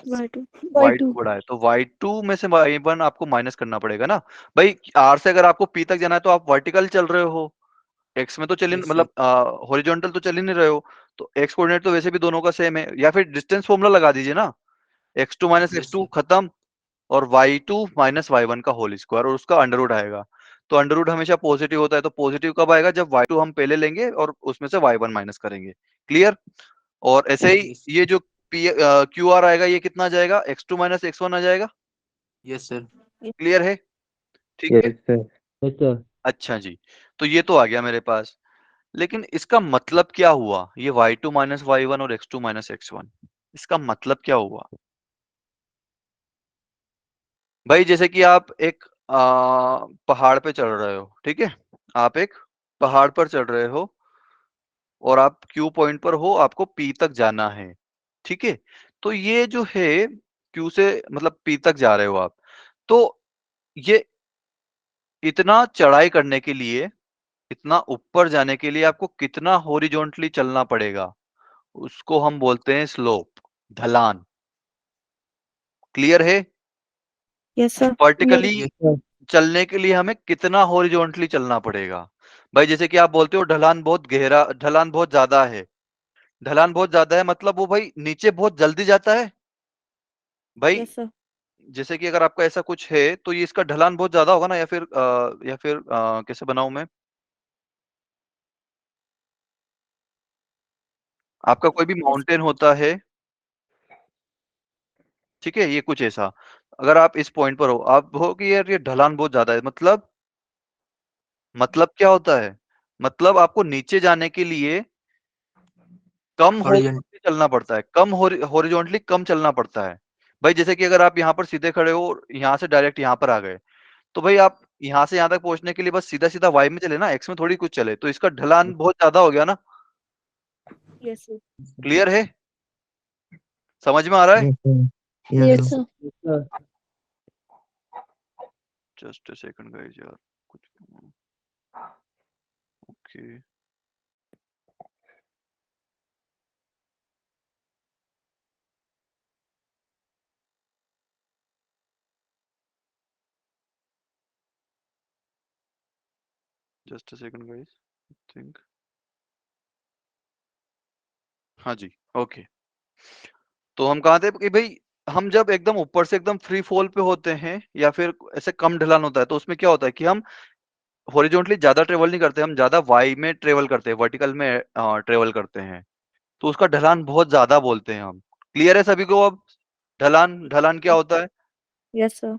y2। y2 बड़ा है, तो y2 में से y1 आपको माइनस करना पड़ेगा ना। भाई R से अगर आपको P तक जाना है, तो आप वर्टिकल चल रहे हो, एक्स में तो चल ही Yes, sir. मतलब हॉरिजॉन्टल तो चल ही नहीं रहे हो, तो एक्स कोऑर्डिनेट तो वैसे भी दोनों का सेम है, या फिर डिस्टेंस फॉर्मूला लगा दीजिए ना, x2 minus Yes, x2 sir. खत्म, और y2 माइनस y1 का होल स्क्वायर, और उसका अंडर रूट आएगा। तो अंडर रूट हमेशा पॉजिटिव होता है, तो पॉजिटिव कब आएगा, जब y2 हम पहले लेंगे और उसमें से y1 माइनस करेंगे। क्लियर? और ऐसे ही Yes. ये जो QR आएगा, ये कितना आ जाएगा, x2 माइनस x1 आ जाएगा। Yes, sir. क्लियर है? ठीक है, यस सर। Yes sir. अच्छा जी। तो ये तो आ गया मेरे पास, लेकिन इसका मतलब क्या हुआ, ये y2 माइनस y1 और x2 माइनस x1? इसका मतलब क्या हुआ? भाई जैसे कि आप एक पहाड़ पे चढ़ रहे हो, ठीक है? आप एक पहाड़ पर चढ़ रहे हो और आप Q पॉइंट पर हो, आपको P तक जाना है, ठीक है? तो ये जो है Q से मतलब P तक जा रहे हो आप, तो ये इतना चढ़ाई करने के लिए, इतना ऊपर जाने के लिए आपको कितना हॉरिजॉन्टली चलना पड़ेगा? उसको हम बोलते हैं स्लोप, ढलान। क्लियर है? Yes sir. Vertically Yes, sir. चलने के लिए हमें कितना हॉरिजॉन्टली चलना पड़ेगा? भाई जैसे कि आप बोलते हो ढलान बहुत गहरा, ढलान बहुत ज्यादा है। ढलान बहुत ज्यादा है मतलब वो भाई नीचे बहुत जल्दी जाता है? भाई यस सर। जैसे कि अगर आपका ऐसा कुछ है तो ये इसका ढलान बहुत ज्यादा होगा ना, या फिर कैसे बनाऊं मैं? आपका कोई भी माउंटेन होता है, ठीक है? ये कुछ ऐसा, अगर आप इस पॉइंट पर हो, आप हो कि यार ये ढलान बहुत ज्यादा है, मतलब क्या होता है? मतलब आपको नीचे जाने के लिए कम Horizontal. हॉरिजॉन्टली चलना पड़ता है, कम हॉरिजॉन्टली कम चलना पड़ता है। भाई जैसे कि अगर आप यहाँ पर सीधे खड़े हो और यहाँ से डायरेक्ट यहाँ पर आ गए, तो भाई आप यहाँ से यहाँ तक पहुँचने के लिए बस सीधा-सीधा वाई में चले ना, एक्स में थोड़ी कुछ चले, तो इसका ढलान बहुत ज़्यादा हो गया ना। Yes sir. क्लियर है? समझ में आ रहा है? Yes, sir. Yes, yes sir. Sir. Yes, sir. Just a second guys यार, कुछ okay. Just a second guys, I think हाँ जी, ओके। तो हम कहाँ थे कि भाई हम जब एकदम ऊपर से एकदम फ्री फॉल पे होते हैं या फिर ऐसे कम ढलान होता है, तो उसमें क्या होता है कि हम हॉरिजॉन्टली ज़्यादा ट्रेवल नहीं करते, हम ज़्यादा वाई में ट्रेवल करते हैं, वर्टिकल में ट्रेवल करते हैं। तो उसका ढलान बहुत ज़्यादा बोलते हैं हम। क्लियर है सभी को अब? ढलान ढलान क्या होता है? Yes sir.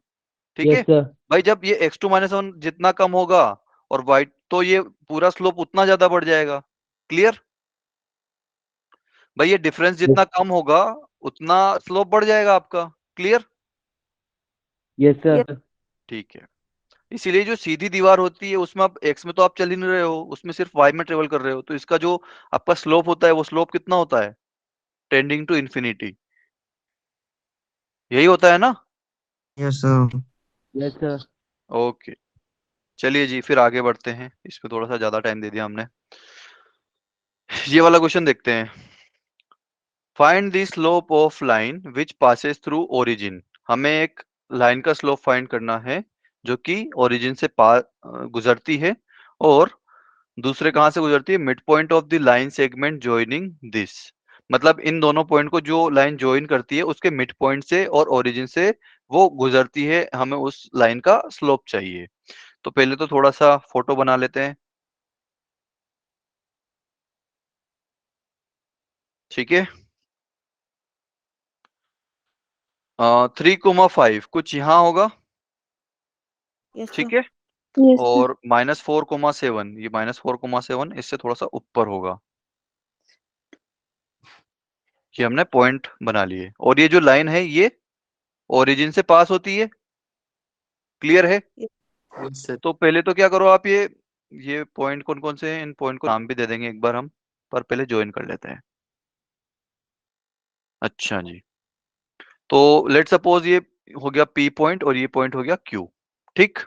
ठीक Yes, है? sir. भाई जब ये x2-1 जितना कम होगा और y तो ये पूरा स्लोप उतना ज़्यादा बढ़ जाएगा। क्लियर? भाई ये डिफरेंस Yes, जितना कम होगा, उतना स्लोप बढ़ जाएगा आपका। क्लियर? yes, sir. Yes. ठीक है। इसीलिए जो सीधी दीवार होती है उसमें आप x में तो आप चल ही नहीं रहे हो, उसमें सिर्फ y में ट्रेवल कर रहे हो। तो इसका जो आपका स्लोप होता है, वो स्लोप कितना होता है? Tending to infinity. यही होता है ना? Yes, sir. Yes, sir. Okay, चलिए जी फिर आगे बढ़ते हैं। इसमें थोड़ा-सा ज़्यादा टाइम दे दिया हमने। ये वाला क्वेश्चन देखते हैं। Find the slope of line which passes through origin. हमें एक लाइन का स्लोप फाइंड करना है जो कि ओरिजिन से गुजरती है, और दूसरे कहाँ से गुजरती है? Mid point of the line segment joining this. मतलब इन दोनों पॉइंट को जो लाइन जॉइन करती है उसके मिड पॉइंट से और ओरिजिन से वो गुजरती है, हमें उस लाइन का स्लोप चाहिए। तो पहले तो थोड़ा-सा फोटो बना लेते हैं। ठीक है? 3,5 कुछ यहाँ होगा, यस सर। ठीक है? Yes sir. और -4,7, ये -4,7 इससे थोड़ा-सा ऊपर होगा। ये हमने पॉइंट बना लिए और ये जो लाइन है ये ओरिजिन से पास होती है। क्लियर है? Yes, sir. तो पहले तो क्या करो आप, ये पॉइंट कौन-कौन से हैं? इन पॉइंट को नाम भी दे देंगे एक बार हम, पर पहले जॉइन कर लेते हैं। अच्छा जी। तो लेट्स सपोज ये हो गया P पॉइंट और ये पॉइंट हो गया Q, ठीक?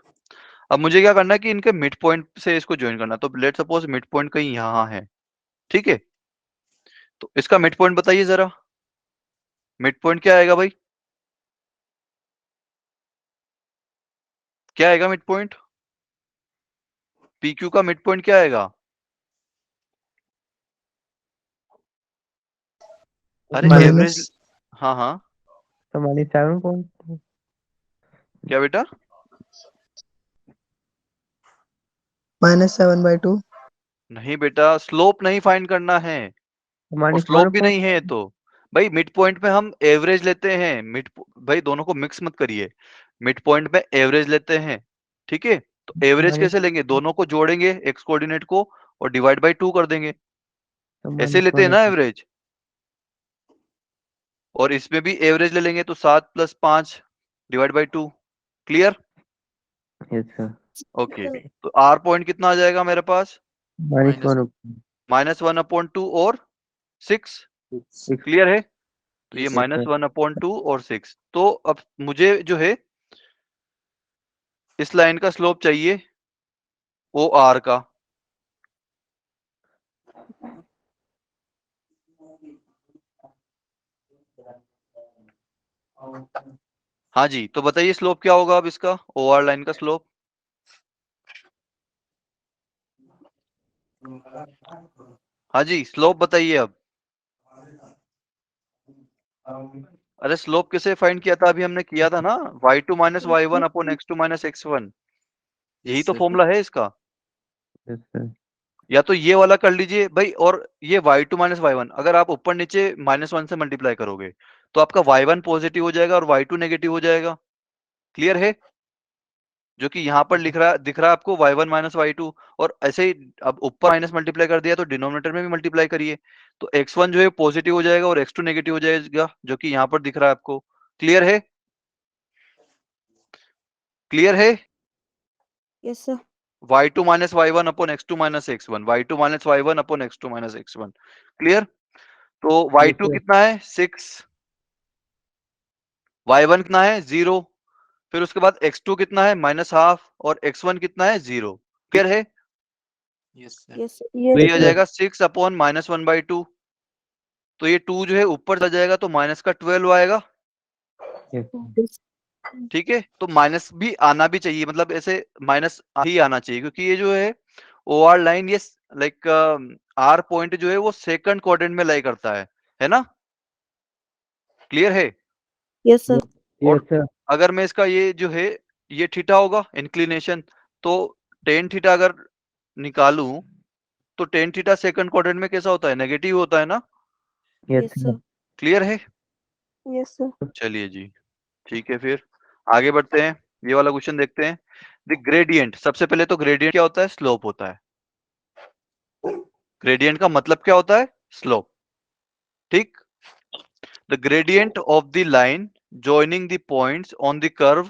अब मुझे क्या करना है कि इनके मिड पॉइंट से इसको जॉइन करना है। तो लेट्स सपोज मिड पॉइंट कहीं यहाँ है, ठीक है? तो इसका मिड पॉइंट बताइए ज़रा। मिड पॉइंट क्या आएगा भाई? क्या आएगा मिड पॉइंट? PQ का मिड पॉइंट क्या आएगा? अरे Minus. एवरेज। हाँ, हाँ। So -7 point. क्या बेटा? -7/2. नहीं बेटा, स्लोप नहीं फाइंड करना है और स्लोप -1 भी point. नहीं है तो। भाई मिड पॉइंट पे हम एवरेज लेते हैं। भाई दोनों को मिक्स मत करिए। मिड पॉइंट पे एवरेज लेते हैं, ठीक है? तो एवरेज Minus, कैसे लेंगे? दोनों को जोड़ेंगे एक्स कोऑर्डिनेट को और डिवाइड बाय 2 कर देंगे। so ऐसे लेते हैं -1 ना एवरेज। और इसमें भी एवरेज ले लेंगे तो 7 + 5 divide by 2। Clear? Yes, sir. Okay, तो आर पॉइंट कितना आ जाएगा मेरे पास? Minus 1 upon -1/2 और 6। 6. क्लियर है? तो ये Yes, sir. -1/2 और 6। तो अब मुझे जो है इस लाइन का स्लोप चाहिए ओ आर का। हाँ जी, तो बताइए स्लोप क्या होगा अब इसका, ओ आर लाइन का स्लोप? हाँ जी, स्लोप बताइए अब। अरे स्लोप किसे फाइंड किया था? अभी हमने किया था ना, y2 - y1 upon x2 - x1। यही तो फॉर्मूला है इसका। Yes, sir. या तो ये वाला कर लीजिए भाई, और ये y2 - y1 अगर आप ऊपर नीचे -1 से मल्टीप्लाई करोगे तो आपका y1 पॉजिटिव हो जाएगा और y2 नेगेटिव हो जाएगा। क्लियर है? जो कि यहाँ पर दिख रहा है आपको y1 - y2। और ऐसे ही अब ऊपर माइनस मल्टीप्लाई कर दिया तो डिनोमिनेटर में भी मल्टीप्लाई करिए, तो x1 जो है पॉजिटिव हो जाएगा और x2 नेगेटिव हो जाएगा, जो कि यहाँ पर दिख रहा है आपको। क्लियर है? क्लियर है? Yes sir. y2 - y1 upon x2 - x1, y2 - y1 upon x2 - x1। Clear? तो Yes, y2 sir. कितना है? 6, y1 कितना है? 0, फिर उसके बाद x2 कितना है? -½ और x1 कितना है? 0। क्लियर है? यस तो यस ये आ sir. जाएगा 6 अपॉन -1/2। तो ये 2 जो है ऊपर चला जाएगा तो माइनस का 12 आएगा। Yes. ठीक है, तो माइनस भी आना भी चाहिए, मतलब ऐसे माइनस ही आना चाहिए, क्योंकि ये जो है ओ आर लाइन, ये लाइक आर पॉइंट जो है वो सेकंड क्वाड्रेंट में लाई करता है ना? क्लियर है? Yes sir. Yes, और sir. अगर मैं इसका ये जो है ये थीटा होगा इंक्लिनेशन, तो टेन थीटा अगर निकालूं तो टेन थीटा सेकंड क्वाड्रेंट में कैसा होता है? नेगेटिव होता है ना? Yes, yes sir. Sir. Clear है? Yes sir. चलिए जी, ठीक है, फिर आगे बढ़ते हैं। ये वाला क्वेश्चन देखते हैं। द ग्रेडियंट, सबसे पहले तो ग्रेडियंट क्या होता है? स्लोप होता है। ग्रेडियंट का मतलब क्या होता है? स्लोप। ठीक। The gradient of the line joining the points on the curve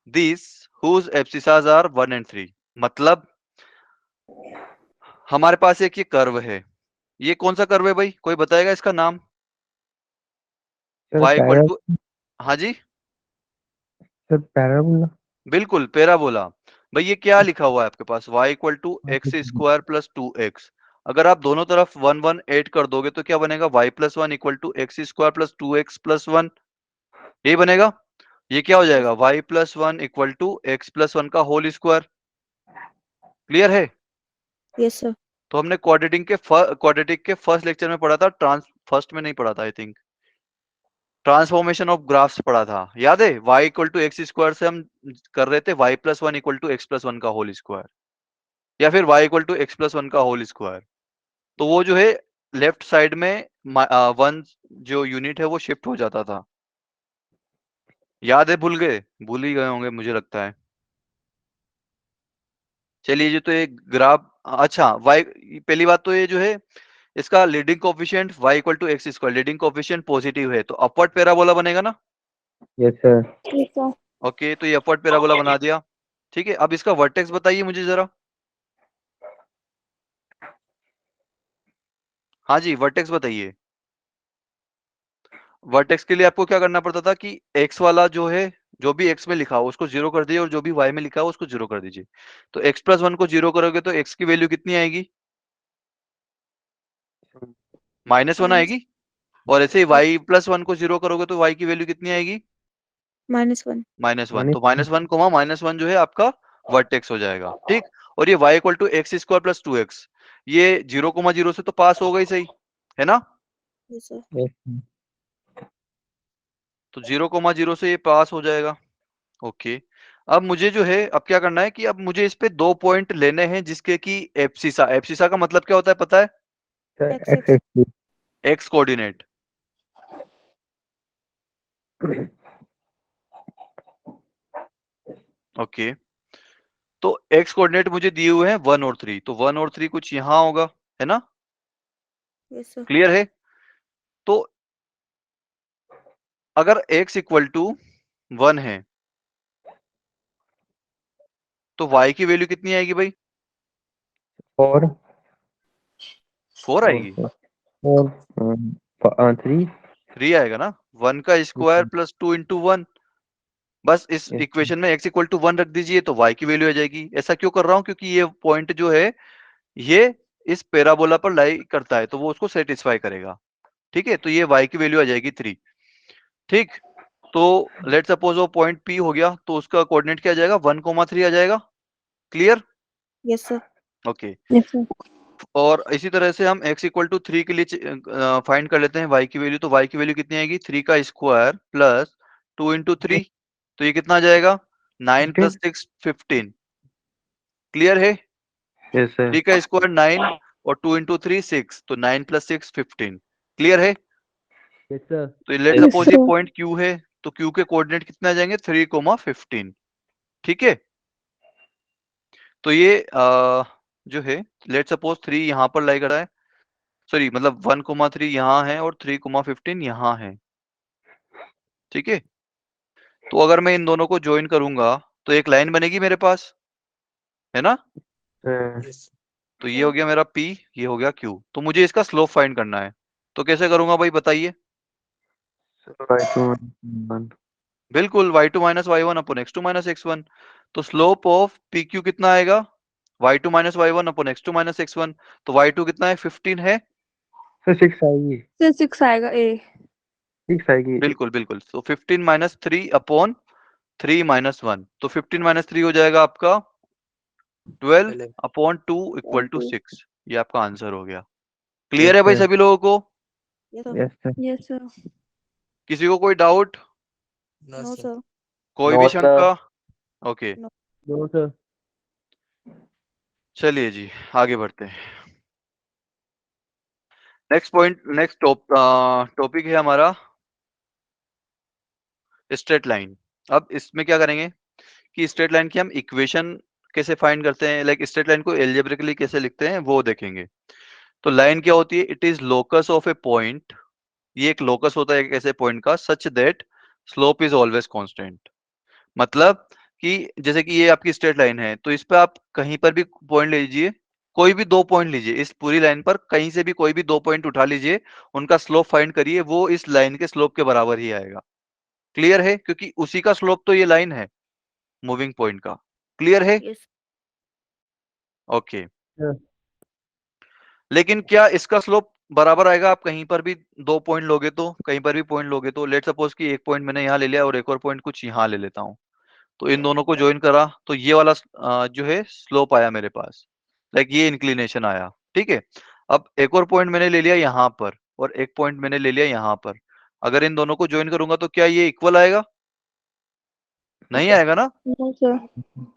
these whose abscissas are 1 and 3। मतलब हमारे पास एक ये कर्व है। ये कौन सा कर्व है भाई? कोई बताएगा इसका नाम? Sir, y इक्वल टू, हाँ जी, parabola. बिल्कुल पैराबोला। भाई ये क्या लिखा हुआ है आपके पास? y equal to x² plus 2x। अगर आप दोनों तरफ 1 1 ऐड कर दोगे तो क्या बनेगा? y + 1 equal to x² plus 2x plus 1। ये बनेगा। ये क्या हो जाएगा? y + 1 इक्वल टू x + 1 का होल स्क्वायर। क्लियर है? Yes sir. तो हमने क्वाड्रेटिक के फर्स्ट लेक्चर में पढ़ा था, फर्स्ट में नहीं पढ़ा था I think, transformation of graphs पढ़ा था, याद है? y इक्वल टू x² से हम कर रहे थे y + 1 इक्वल टू x + 1 का होल स्क्वायर, या फिर y इक्वल टू x + 1 का होल स्क्वायर। तो वो जो है लेफ्ट साइड में वन जो यूनिट है वो शिफ्ट हो जाता था। याद है? भूल गए? भूल ही गए होंगे मुझे लगता है। चलिए जी, तो एक ग्राफ, अच्छा y, पहली बात तो ये जो है इसका leading coefficient y equal to x², leading coefficient positive है तो अपवर्ड पैराबोला बनेगा ना? Yes, sir. ठीक है। ओके, तो ये अपवर्ड पैराबोला बना दिया। ठीक है, अब इसका वर्टेक्स बताइए मुझे जरा। हाँ जी, वर्टेक्स बताइए। वर्टेक्स के लिए आपको क्या करना पड़ता था कि x वाला जो है, जो भी x में लिखा हो उसको 0 कर दीजिए, और जो भी y में लिखा हो उसको 0 कर दीजिए। तो x + 1 को 0 करोगे तो x की वैल्यू कितनी आएगी? -1 आएगी। और ऐसे ही y + 1 को 0 करोगे तो y की वैल्यू कितनी आएगी? -1। -1। तो -1, -1 जो है आपका वर्टेक्स हो जाएगा। ठीक। और ये y equal to x² plus 2x, ये 0,0 से तो पास हो गई, सही है ना? Yes sir. Yes, sir. तो 0,0 से ये पास हो जाएगा। ओके। अब मुझे जो है अब क्या करना है कि अब मुझे इस पे 2 पॉइंट लेने हैं जिसके कि एब्सिसा का मतलब क्या होता है पता है? Sir, X, X. x. X coordinate. Okay, तो एक्स कोऑर्डिनेट मुझे दिए हुए हैं 1 और 3, तो 1 और 3 कुछ यहाँ होगा, है ना? Yes sir. क्लियर है? तो अगर x इक्वल टू 1 है तो y की वैल्यू कितनी आएगी भाई? 4 4 आएगी। 3 3 आएगा ना, 1 का स्क्वायर प्लस 2 इंटू 1। बस इस Yes. इक्वेशन में x इक्वल टू 1 रख दीजिए तो y की वैल्यू आ जाएगी। ऐसा क्यों कर रहा हूं? क्योंकि ये पॉइंट जो है ये इस पैराबोला पर लाई करता है तो वो उसको सेटिस्फाई करेगा। ठीक है, तो ये y की वैल्यू आ जाएगी 3। ठीक, तो लेट सपोज वो पॉइंट P हो गया तो उसका कोऑर्डिनेट क्या आ जाएगा? 1,3 आ जाएगा। Clear? Yes sir. Okay. Yes sir. और इसी तरह से हम x इक्वल टू 3 के लिए फाइंड कर लेते हैं y की वैल्यू। तो y की वैल्यू कितनी आएगी? 3 का स्क्वायर प्लस 2 इंटू 3, तो ये कितना आ जाएगा? 9 प्लस 6 15। क्लियर है? Yes, sir. 3 का स्क्वायर 9 और 2 इंटू 3 6, तो 9 प्लस 6 15। क्लियर है? Yes, sir. तो लेट Yes, सपोज ये sir. पॉइंट Q है तो Q के कोऑर्डिनेट कितने आ जाएंगे? 3,15। ठीक है, तो ये जो है लेट सपोज 3 यहाँ पर लाई कर रहा है, सॉरी मतलब 1,3 यहाँ है और 3,15 यहाँ है। ठीक है, तो अगर मैं इन दोनों को ज्वाइन करूंगा तो एक लाइन बनेगी मेरे पास, है ना? तो ये हो गया मेरा P, ये हो गया Q। तो मुझे इसका स्लोप फाइंड करना है, तो कैसे करूंगा भाई बताइए? बिल्कुल, y2 minus y1 upon x2 minus x1। तो स्लोप ऑफ PQ कितना आएगा? y2 minus y1 upon x2 minus x1। तो y2 कितना है? 15 है। Sir, 6 आएगी। सर 6 आएगा ए। 6 आएगी। बिल्कुल बिल्कुल, तो 15 माइनस 3 अपॉन 3 माइनस 1, तो 15 माइनस 3 हो जाएगा आपका 12 अपॉन 2 इक्वल टू 6। ये आपका आंसर हो गया। क्लियर है भाई sir. सभी लोगों को? Yes, sir. Yes sir. किसी को कोई डाउट, नो सर। कोई No, भी sir. शंका? Okay, No, sir. चलिए जी आगे बढ़ते हैं। नेक्स्ट पॉइंट, नेक्स्ट टॉपिक है हमारा स्ट्रेट लाइन। अब इसमें क्या करेंगे कि स्ट्रेट लाइन की हम इक्वेशन कैसे फाइंड करते हैं, लाइक स्ट्रेट लाइन को एल्जेब्रिकली कैसे लिखते हैं वो देखेंगे। तो लाइन क्या होती है? It is locus of A point. ये एक लोकस होता है एक ऐसे पॉइंट का, such that slope is always constant. मतलब कि जैसे कि ये आपकी स्ट्रेट लाइन है तो इस पे आप कहीं पर भी पॉइंट ले लीजिए, कोई भी 2 पॉइंट लीजिए, इस पूरी लाइन पर कहीं से भी कोई भी 2 पॉइंट उठा लीजिए, उनका स्लोप फाइंड करिए, वो इस लाइन के स्लोप के बराबर ही आएगा। क्लियर है? क्योंकि उसी का स्लोप तो ये लाइन है मूविंग पॉइंट का। क्लियर है? यस। ओके। Yeah. लेकिन क्या इसका स्लोप बराबर आएगा? आप कहीं पर भी 2 पॉइंट लोगे तो, कहीं पर भी पॉइंट लोगे तो लेट सपोज कि एक पॉइंट मैंने यहाँ ले लिया और एक और पॉइंट कुछ यहाँ ले लेता हूँ, तो इन दोनों को ज्वाइन करा तो ये वाला जो है स्लोप आया मेरे पास, लाइक ये इंक्लिनेशन आया। ठीक है, अब एक और पॉइंट मैंने ले लिया यहाँ पर और एक पॉइंट मैंने ले लिया यहाँ पर, अगर इन दोनों को ज्वाइन करूंगा तो क्या ये इक्वल आएगा? नहीं आएगा ना। No sir.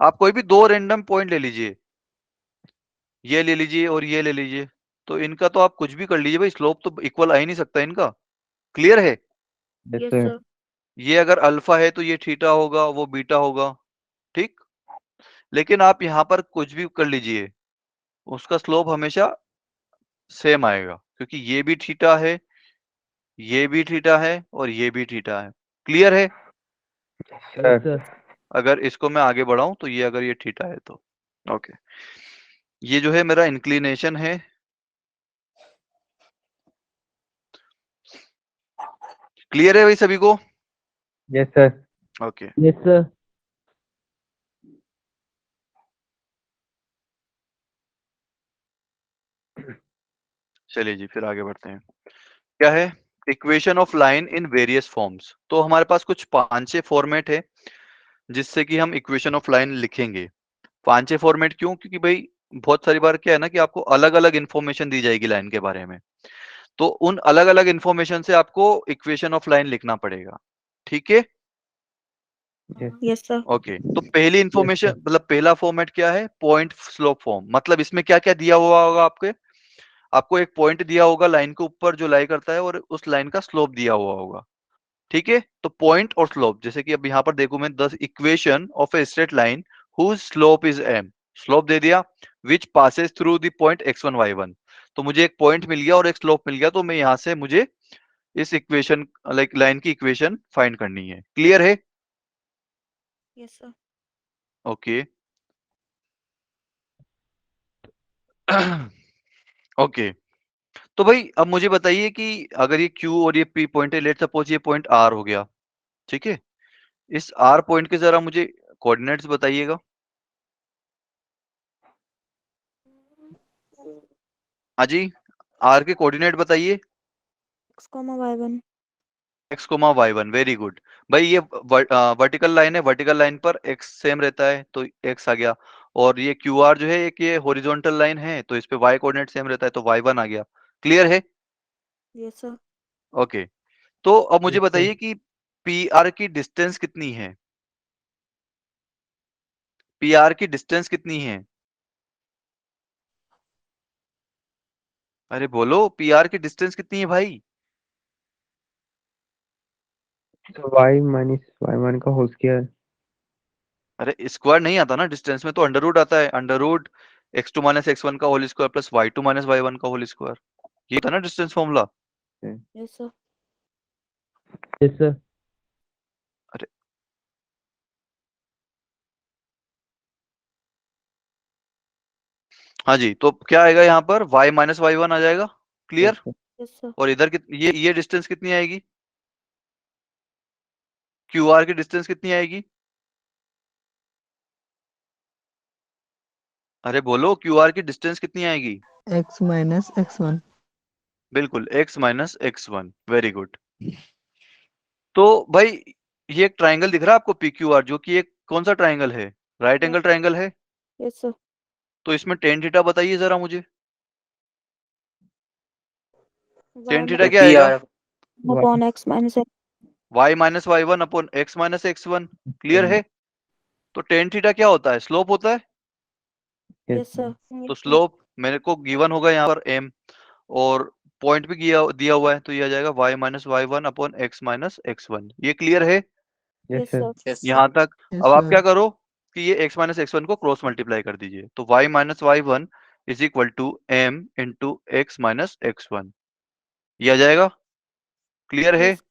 आप कोई भी 2 रैंडम पॉइंट ले लीजिए, ये ले लीजिए और ये ले लीजिए, तो इनका तो आप कुछ भी कर लीजिए भाई, स्लोप तो इक्वल आ ही नहीं सकता इनका। क्लियर है? Yes, yes sir. सर। ये अगर अल्फा है तो ये थीटा होगा, वो बीटा होगा। ठीक, लेकिन आप यहाँ पर कुछ भी कर लीजिए, उसका स्लोप हमेशा सेम आएगा, क्योंकि ये भी थीटा है, ये भी थीटा है और ये भी थीटा है। क्लियर है? Yes, sir. अगर इसको मैं आगे बढ़ाऊं तो ये अगर ये थीटा है तो ओके, ये जो है मेरा इंक्लिनेशन है। क्लियर है भाई सभी को? Yes, sir. Okay, Yes, sir. चलिए जी फिर आगे बढ़ते हैं। क्या है? Equation of line in various forms. तो हमारे पास कुछ 5-6 फॉर्मेट है जिससे कि हम इक्वेशन ऑफ लाइन लिखेंगे। 5-6 फॉर्मेट क्यों? क्योंकि भाई बहुत सारी बार क्या है ना कि आपको अलग अलग इन्फॉर्मेशन दी जाएगी लाइन के बारे में, तो उन अलग अलग इन्फॉर्मेशन से आपको इक्वेशन ऑफ लाइन लिखना पड़ेगा। ठीक है, Yes. Yes sir. ओके। तो पहली इन्फॉर्मेशन sir. मतलब पहला फॉर्मेट क्या है? Point slope form. मतलब इसमें क्या क्या दिया हुआ होगा आपके, आपको एक पॉइंट दिया होगा लाइन के ऊपर जो लाई करता है और उस लाइन का स्लोप दिया हुआ होगा। ठीक है, तो पॉइंट और स्लोप, जैसे कि अब यहाँ पर देखूं मैं, the equation of a straight line whose slope is M, slope दे दिया, which passes through the point x1 y1। तो मुझे एक पॉइंट मिल गया और एक स्लोप मिल गया, तो मैं यहाँ से मुझे इस इक्वेशन लाइक लाइन की इक्वेशन फाइंड करनी है। क्लियर है? Yes sir. ओके ओके तो भाई अब मुझे बताइए कि अगर ये Q और ये P पॉइंट है, लेट सपोज ये पॉइंट R हो गया, ठीक है? इस R पॉइंट के जरा मुझे कोऑर्डिनेट्स बताइएगा। हाँ जी, R के कोऑर्डिनेट बताइए। x, y1। x, y1, very good. भाई ये वर्टिकल लाइन है, वर्टिकल लाइन पर x सेम रहता है तो x आ गया, और ये QR जो है एक ये हॉरिजॉन्टल लाइन है तो इस पे y कोऑर्डिनेट सेम रहता है तो y1 आ गया। क्लियर है? Yes sir. ओके तो अब मुझे Yes, sir. बताइए कि PR की डिस्टेंस कितनी है? PR की डिस्टेंस कितनी है? अरे बोलो, PR की डिस्टेंस कितनी है भाई? So y minus y1 का होल स्क्वायर। अरे स्क्वायर नहीं आता ना डिस्टेंस में, तो अंडर रूट आता है। Under root x2 minus x1 का whole square plus y2 minus y1 का होल स्क्वायर, ये था ना distance formula. Yes sir. Yes sir. अरे हाँ जी, तो क्या आएगा यहाँ पर? y माइनस y1 आ जाएगा। क्लियर? Yes sir. और इधर ये डिस्टेंस कितनी आएगी? QR की डिस्टेंस कितनी आएगी? अरे बोलो, QR की डिस्टेंस कितनी आएगी? x minus x1। बिल्कुल, x minus x1, very good. तो भाई ये एक ट्राइंगल दिख रहा है आपको PQR, जो कि एक कौन सा ट्राइंगल है? राइट एंगल ट्राइंगल है। Yes sir. तो इसमें टेन थीटा बताइए जरा मुझे। टेन थीटा क्या आएगा? Upon x minus x। y minus y1 upon x minus x1। Clear है? तो टेन थीटा क्या होता है? स्लोप होता है। Yes sir. तो स्लोप मेरे को गिवन होगा यहाँ पर m, और पॉइंट भी दिया हुआ है, तो ये आ जाएगा y minus y1 upon x minus x1। ये क्लियर है यस सर। यहाँ तक? Yes, अब आप sir. क्या करो कि ये x माइनस x1 को क्रॉस मल्टीप्लाई कर दीजिए, तो y minus y1 is equal to m into x minus x1, ये आ जाएगा। क्लियर है? यस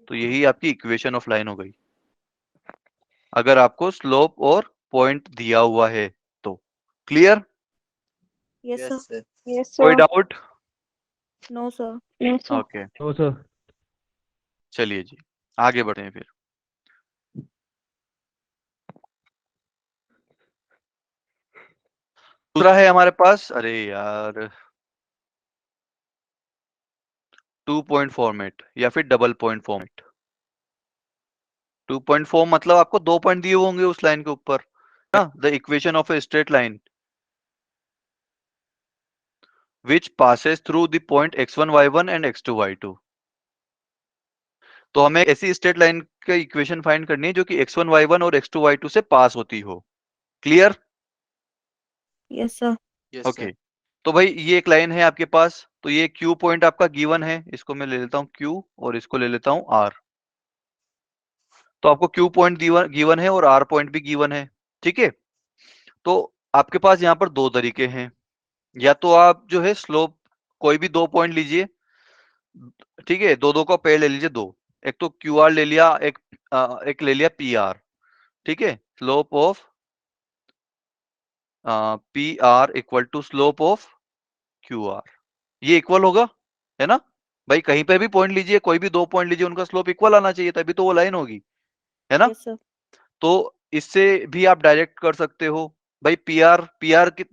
तो यही आपकी इक्वेशन ऑफ लाइन हो गई, अगर आपको स्लोप और पॉइंट दिया हुआ है तो। क्लियर? Yes sir. यस कोई sir. Doubt? No sir. Okay तो सर चलिए जी, आगे बढ़ते हैं फिर। दूसरा है हमारे पास, अरे यार, 2 पॉइंट फॉर्मेट या फिर डबल पॉइंट फॉर्मेट। 2.4 मतलब आपको 2 पॉइंट दिए होंगे उस लाइन के ऊपर ना, the equation of a straight line which passes through the point x1 y1 and x2 y2। तो हमें ऐसी स्ट्रेट लाइन की इक्वेशन फाइंड करनी है जो कि x1 y1 और x2 y2 से पास होती हो। क्लियर? Yes sir. ओके तो भाई ये एक लाइन है आपके पास, तो ये Q पॉइंट आपका गिवन है, इसको मैं ले लेता हूँ Q और इसको ले लेता हूँ R। तो आपको Q पॉइंट गिवन है और R पॉइंट भी गिवन है, ठीक है? तो आपके पास यहाँ पर दो तरीके हैं, या तो आप जो है स्लोप कोई भी दो पॉइंट लीजिए, ठीक है? दो दो का पेड़ ले लीजिए दो, एक तो QR ले लिया, एक ले लिया PR, ठीक है? Slope of PR equal to slope of QR, ये इक्वल होगा, है ना? भाई कहीं पे भी पॉइंट लीजिए, कोई भी दो पॉइंट लीजिए, उनका स्लोप इक्वल आना चाहिए, तभी तो वो लाइन होगी, है ना? Yes sir. तो इससे भी आप डायरेक्ट कर सकते हो भाई। PR की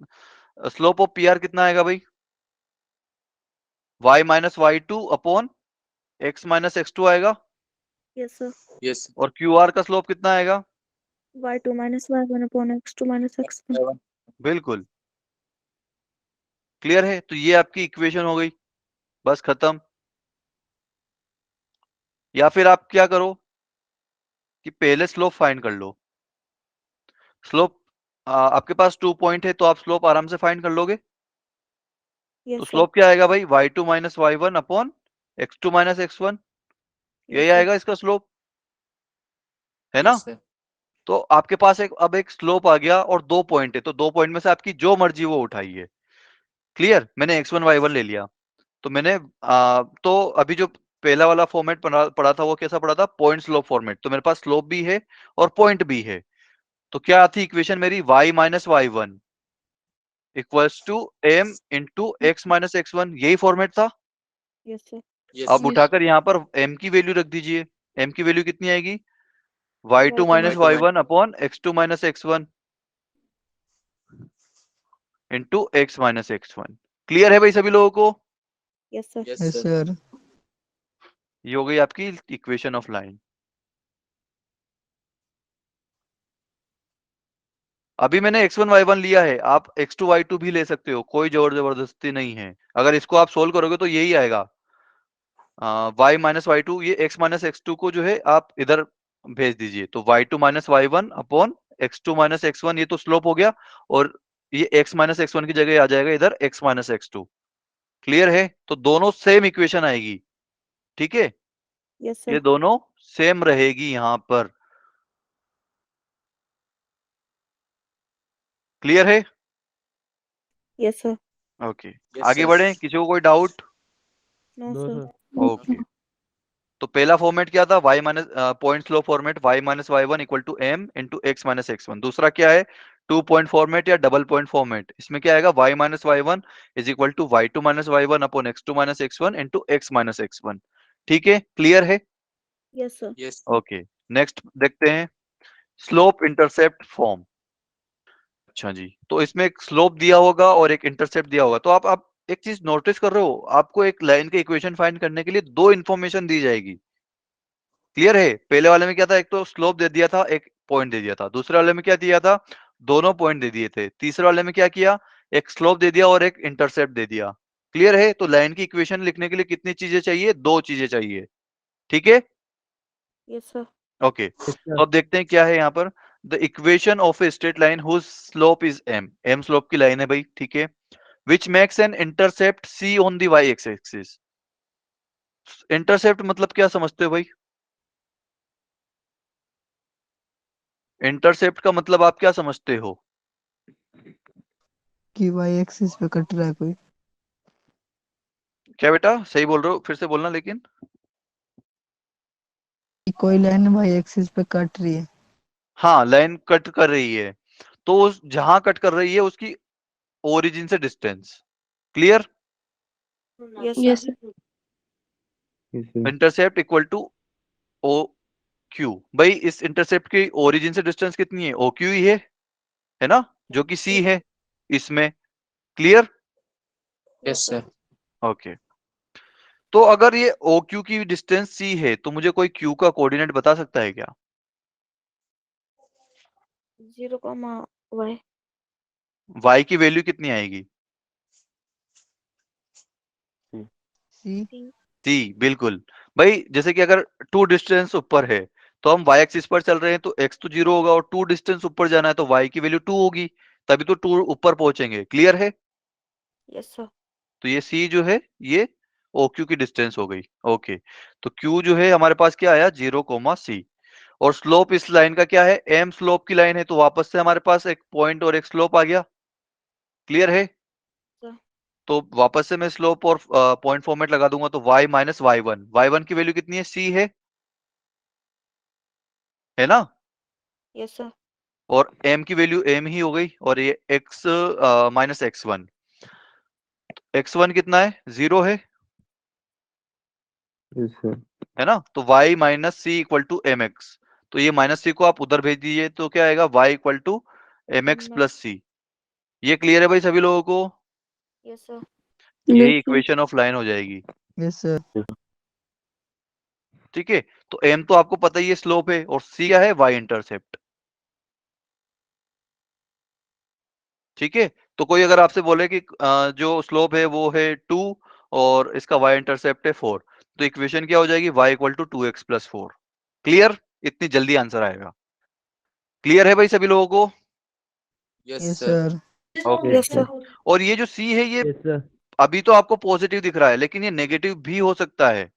स्लोप ऑफ PR कितना आएगा भाई? y minus y2 upon x minus x2 आएगा, यस सर। और QR का स्लोप कितना आएगा? y2 minus y1 upon x2 minus x1। बिल्कुल क्लियर है? तो ये आपकी इक्वेशन हो गई, बस खत्म। या फिर आप क्या करो कि पहले स्लोप फाइंड कर लो। स्लोप आपके पास 2 पॉइंट है तो आप स्लोप आराम से फाइंड कर लोगे। तो यस सर। स्लोप क्या आएगा भाई? y2 minus y1 upon x2 minus x1, यही यस सर। आएगा इसका स्लोप, है ना? तो आपके पास अब एक स्लोप आ गया और दो पॉइंट है, तो दो पॉइंट में से आपकी जो मर्जी वो उठाइए। क्लियर? मैंने x1 y1 ले लिया, तो मैंने तो अभी जो पहला वाला फॉर्मेट पढ़ा था वो कैसा पढ़ा था, पॉइंट स्लोप फॉर्मेट। तो मेरे पास स्लोप भी है और पॉइंट भी है। तो क्या थी इक्वेशन मेरी, y minus y one equals to m into x minus x one, यही फॉर्मेट था। Yes sir. अब उठाकर यहाँ पर m की वैल्यू रख दीजिए। m की वैल्यू कितनी आएगी, y2 minus y one upon x2 minus x one into x minus x one. Clear है भाई सभी लोगों को? Yes sir. Yes, sir. ये हो गई आपकी इक्वेशन ऑफ लाइन। अभी मैंने x1 y1 लिया है, आप x2 y2 भी ले सकते हो, कोई जोर जबरदस्ती नहीं है। अगर इसको आप सोल्व करोगे तो यही आएगा, y माइनस वाई टू, ये x माइनस एक्स टू को जो है आप इधर भेज दीजिए। तो y2 minus y one upon x2 minus x one, ये तो स्लोप हो गया, और ये x माइनस एक्स वन की जगह आ जाएगा इधर x minus x two. Clear है? तो दोनों सेम इक्वेशन आएगी, ठीक है? यस ये सर। दोनों सेम रहेगी यहाँ पर। क्लियर है? Yes sir. ओके, आगे बढ़े, किसी को कोई doubt? No No, sir. sir. Okay, तो पहला फॉर्मेट क्या था, y minus point slope format, y minus y one equal to m into x minus x one. दूसरा क्या है, 2 पॉइंट फॉर्मेट या डबल पॉइंट फॉर्मेट। इसमें क्या आएगा, y minus y one is equal to y2 minus y one upon x2 minus x one into x minus x one. ठीक है, clear है? Yes sir. ओके, नेक्स्ट देखते हैं, slope intercept form. अच्छा जी, तो इसमें एक स्लोप दिया होगा और एक इंटरसेप्ट दिया होगा। तो आप एक चीज नोटिस कर रहे हो, आपको एक लाइन के इक्वेशन फाइंड करने के लिए दो इन्फॉर्मेशन दी जाएगी। क्लियर है? पहले वाले में क्या था, एक तो स्लोप दे दिया था, एक पॉइंट दे दिया था। दूसरे वाले में क्या दिया था, दोनों पॉइंट दे दिए थे। तीसरे वाले में क्या किया, एक स्लोप दे दिया और एक इंटरसेप्ट दे दिया। क्लियर है? तो लाइन की इक्वेशन लिखने के लिए कितनी चीजें चाहिए, दो चीजें चाहिए। ठीक है, यस सर। ओके। Yes, तो sir. अब देखते हैं क्या है यहाँ पर, the equation of a straight line whose slope is m, m slope की लाइन है भाई, ठीक है, which makes an intercept c on the y axis. Intercept मतलब क्या समझते हो भाई? इंटरसेप्ट का मतलब आप क्या समझते हो? कि y एक्सिस पे कट रहा है कोई। क्या बेटा, सही बोल रहे हो, फिर से बोलना लेकिन। कि कोई लाइन y एक्सिस पे कट रही है। हाँ, लाइन कट कर रही है, तो जहां कट कर रही है उसकी ओरिजिन से distance. Clear? Yes sir. Yes, sir. Intercept equal to O Q. भाई इस इंटरसेप्ट की ओरिजिन से डिस्टेंस कितनी है, ओ क्यू ही है ना, जो कि सी है इसमें। क्लियर? Yes sir. ओके, तो अगर ये ओ क्यू की डिस्टेंस सी है, तो मुझे कोई क्यू का कोऑर्डिनेट बता सकता है क्या? 0, वाई की वैल्यू कितनी आएगी? सी सी, बिल्कुल। भाई जैसे कि अगर टू डिस्टेंस ऊपर है, तो हम y एक्सिस पर चल रहे हैं, तो x तो 0 होगा, और टू डिस्टेंस ऊपर जाना है तो y की वैल्यू 2 होगी, तभी तो 2 ऊपर पहुंचेंगे। क्लियर है? Yes sir. तो ये c जो है, ये OQ की डिस्टेंस हो गई। ओके, तो q जो है हमारे पास क्या आया, 0, c। और स्लोप इस लाइन का क्या है, m स्लोप की लाइन है, तो वापस से हमारे पास एक पॉइंट और एक स्लोप आ गया। क्लियर है? सर। तो वापस से मैं स्लोप और पॉइंट फॉर्मेट लगा दूंगा, तो y minus y one, y one की वैल्यू कितनी है, c है ना, यस सर। और m की वैल्यू m ही हो गई, और ये x minus x one, x one कितना है, 0 Yes, sir. है ना। तो y minus c equal to M x, तो ये माइनस सी को आप उधर भेज दीजिए, तो क्या आएगा, y equal to M X plus C. ये क्लियर है भाई सभी लोगों को? Yes sir. यही इक्वेशन ऑफ लाइन हो जाएगी। Yes sir. ठीक है, तो m तो आपको पता ही है स्लोप है, और c क्या है, y इंटरसेप्ट। ठीक है, तो कोई अगर आपसे बोले कि जो स्लोप है वो है 2 और इसका y इंटरसेप्ट है 4, तो इक्वेशन क्या हो जाएगी, y equal to 2x plus 4। Clear? इतनी जल्दी आंसर आएगा। क्लियर है भाई सभी लोगों को? Yes sir. Okay, yes sir. और ये जो c है, ये Yes, sir. अभी तो आपको पॉजिटिव दिख रहा है, लेकिन ये नेगेटिव भी हो सकता है।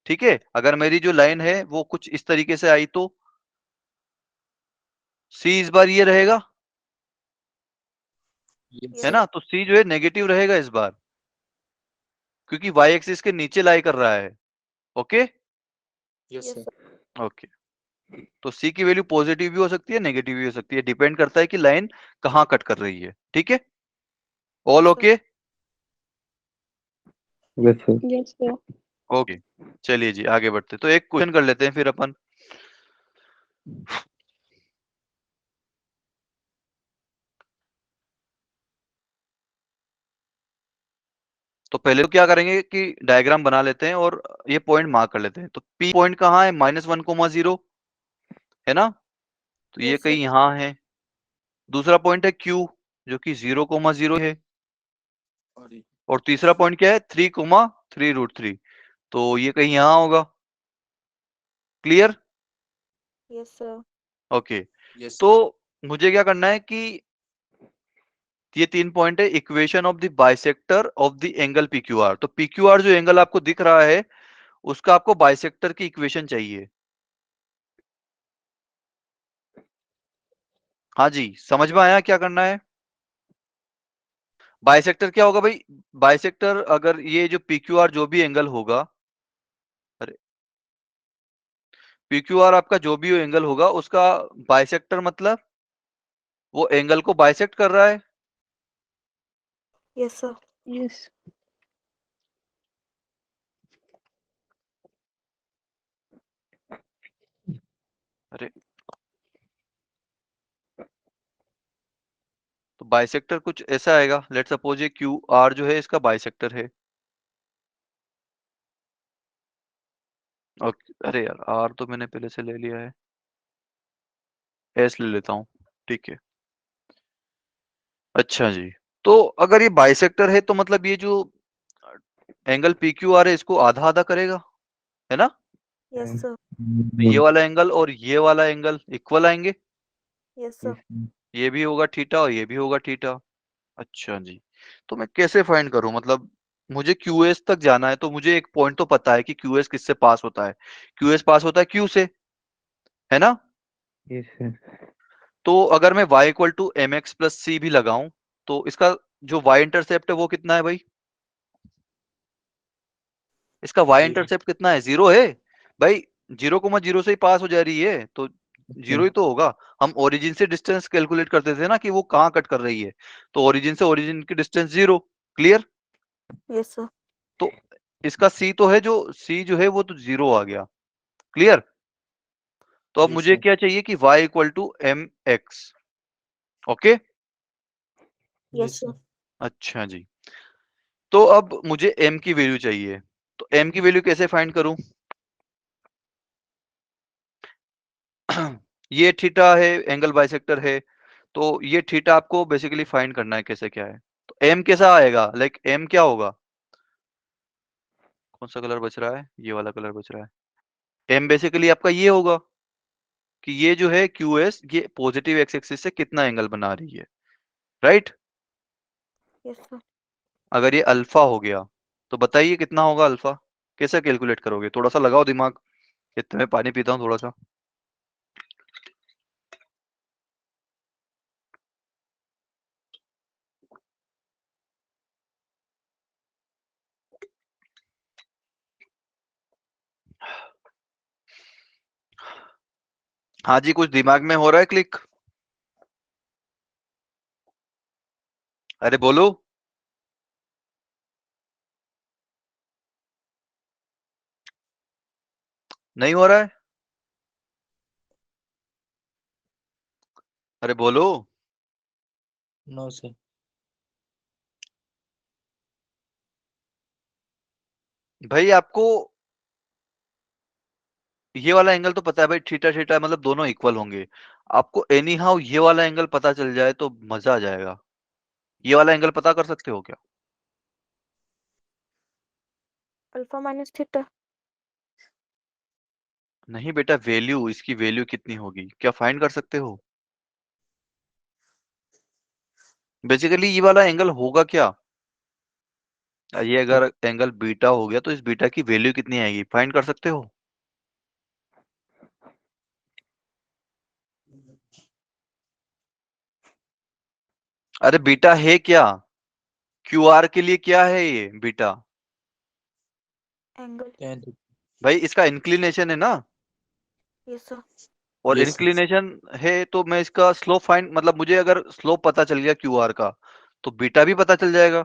ठीक है, अगर मेरी जो लाइन है वो कुछ इस तरीके से आई, तो c इस बार ये रहेगा, है ना, तो c जो है नेगेटिव रहेगा इस बार, क्योंकि y एक्सिस के नीचे लाई कर रहा है। Okay yes yes sir sir okay. तो सी की वैल्यू पॉजिटिव भी हो सकती है, नेगेटिव भी हो सकती है, डिपेंड करता है कि लाइन कहाँ कट कर रही है। ठीक है, all yes sir okay Yes, sir. Yes sir okay. चलिए जी आगे बढ़ते, तो एक क्वेश्चन कर लेते हैं फिर अपन। तो पहले तो क्या करेंगे कि डायग्राम बना लेते हैं और ये पॉइंट मार्क कर लेते हैं। तो पी पॉइंट कहाँ है, -1,0 है ना, तो ये यस कहीं सर यहाँ है। दूसरा पॉइंट है क्यू जो कि 0,0 है, और तीसरा पॉइंट क्या है 3,3√3, तो ये कहीं यहाँ होगा। Clear, yes sir okay. Yes तो मुझे क्या करना है कि ये 3 पॉइंट है, equation of the bisector of the angle PQR। तो PQR जो एंगल आपको दिख रहा है उसका आपको बाइसेक्टर की इक्वेशन चाहिए। हाँ जी, समझ में आया क्या करना है। बाइसेक्टर क्या होगा भाई, बाइसेक्टर अगर ये जो PQR जो भी एंगल होगा, अरे PQR आपका जो भी एंगल होगा उसका बाइसेक्टर मतलब वो एंगल को बाइसेक्ट कर रहा है। यस सर यस अरे तो बाइसेक्टर कुछ ऐसा आएगा, लेट सपोज ये QR जो है इसका बाइसेक्टर है। ओके, अरे यार R तो मैंने पहले से ले लिया है, S ले लेता हूँ। ठीक है, अच्छा जी। तो अगर ये बाइसेक्टर है तो मतलब ये जो एंगल PQR है इसको आधा आधा करेगा, है ना। यस सर तो ये वाला एंगल और ये वाला एंगल इक्वल आएंगे, यस सर ये भी होगा थीटा और ये भी होगा थीटा। अच्छा जी, तो मैं कैसे फाइंड करूं, मतलब मुझे QS तक जाना है, तो मुझे एक पॉइंट तो पता है कि QS किससे पास होता है, QS पास होता है Q से, है ना। Yes, sir. तो अगर मैं y equal to mx plus c भी लगाऊं तो इसका जो y इंटरसेप्ट है वो कितना है भाई, इसका y इंटरसेप्ट कितना है, 0 है भाई। 0,0 से ही पास हो जा रही है तो 0 ही तो होगा। हम ओरिजिन से डिस्टेंस कैलकुलेट करते थे ना कि वो कहाँ कट कर रही है, तो ओरिजिन से ओरिजिन की डिस्टेंस 0। क्लियर, यस सर तो इसका C तो है, जो C जो है वो तो 0 आ गया। क्लियर, तो अब मुझे क्या चाहिए कि y equal to mx। Okay, yes sir अच्छा जी। तो अब मुझे m की वैल्यू चाहिए, तो m की वैल्यू कैसे फाइंड करूं। ये थीटा है, एंगल बाइसेक्टर है, तो ये थीटा आपको बेसिकली फाइंड करना है कैसे क्या है। तो m कैसा आएगा, लाइक m क्या होगा, कौन सा कलर बच रहा है, ये वाला कलर बच रहा है। m बेसिकली आपका ये होगा कि ये जो है QS ये पॉजिटिव एक्स एक्सिस से कितना एंगल बना रही है, राइट। यस सर अगर ये अल्फा हो गया तो बताइए कितना होगा अल्फा, कैसे कैलकुलेट करोगे, थोड़ा सा लगाओ दिमाग। इतने में पानी पीता हूँ थोड़ा सा। हाँ जी, कुछ दिमाग में हो रहा है क्लिक, अरे बोलो। नहीं हो रहा है, अरे बोलो नो सर भाई। आपको ये वाला एंगल तो पता है भाई, थीटा थीटा मतलब दोनों इक्वल होंगे। आपको एनी हाउ ये वाला एंगल पता चल जाए तो मजा आ जाएगा। ये वाला एंगल पता कर सकते हो क्या। अल्फा माइनस थीटा नहीं बेटा, वैल्यू, इसकी वैल्यू कितनी होगी क्या फाइंड कर सकते हो। बेसिकली ये वाला एंगल होगा क्या, ये अगर एंगल बीटा हो गया तो इस बीटा की वैल्यू कितनी आएगी फाइंड कर सकते हो। अरे बीटा है क्या, QR के लिए क्या है ये बीटा, एंगल टेन भाई इसका इंक्लिनेशन है ना, यस सर। और Yes, sir. इंक्लिनेशन है तो मैं इसका स्लोप फाइंड, मतलब मुझे अगर स्लोप पता चल गया क्यू आर का तो बीटा भी पता चल जाएगा।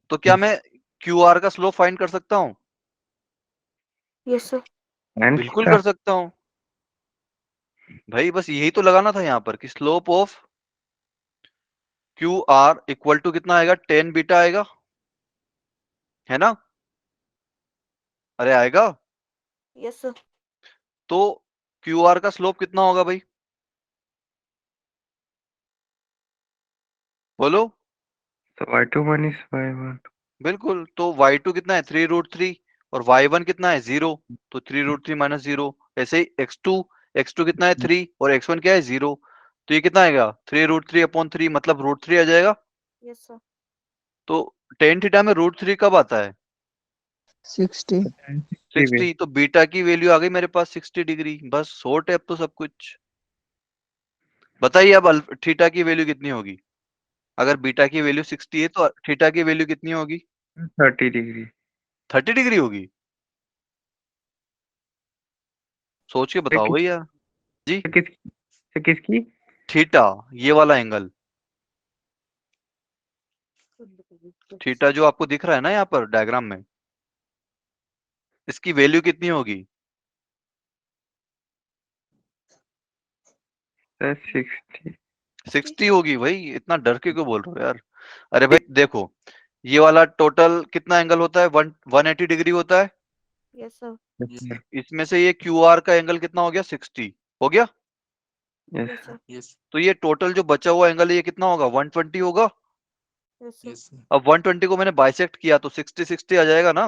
तो क्या मैं क्यू आर का स्लोप फाइंड कर सकता हूँ? Yes sir. एंड बिल्कुल कर सकता हूँ भाई, बस यही तो लगाना था यहाँ पर कि slope of Q R equal to कितना आएगा, 10 बीटा आएगा, है ना? अरे आएगा। Yes sir. तो क्यू आर का स्लोप कितना होगा भाई, बोलो? तो y21 is y1। बिल्कुल, तो y2 कितना है, 3√3, और y1 कितना है, 0, तो 3√3 माइनस 0। ऐसे ही x2 कितना है, 3, और x1 क्या है, 0, तो ये कितना आएगा, 3√3/3, मतलब √3 आ जाएगा। Yes sir. तो टेन थीटा में √3 कब आता है, 60। 60, तो बीटा की वैल्यू आ गई मेरे पास 60 डिग्री। बस शॉर्ट है अब तो सब कुछ। बताइए अब थीटा की वैल्यू कितनी होगी, अगर बीटा की वैल्यू 60 है तो थीटा की वैल्यू कितनी होगी, 30 डिग्री। 30 डिग्री होगी। सोच के बताओ भैया जी। किसकी? थीटा, ये वाला एंगल, थीटा जो आपको दिख रहा है ना यहाँ पर डायग्राम में, इसकी वैल्यू कितनी होगी? सर 60। 60 होगी भाई, इतना डर के क्यों बोल रहे हो यार? अरे भाई देखो, ये वाला टोटल कितना एंगल होता है, 180 डिग्री होता है। Yes sir. Yes, sir. इसमें से ये क्यू आर का एंगल कितना हो गया, 60 हो गया। Yes yes sir. Yes, तो ये टोटल जो बचा हुआ एंगल है ये कितना होगा, 120 होगा। Yes sir. yes, sir. अब 120 को मैंने बाइसेक्ट किया तो 60 आ जाएगा ना,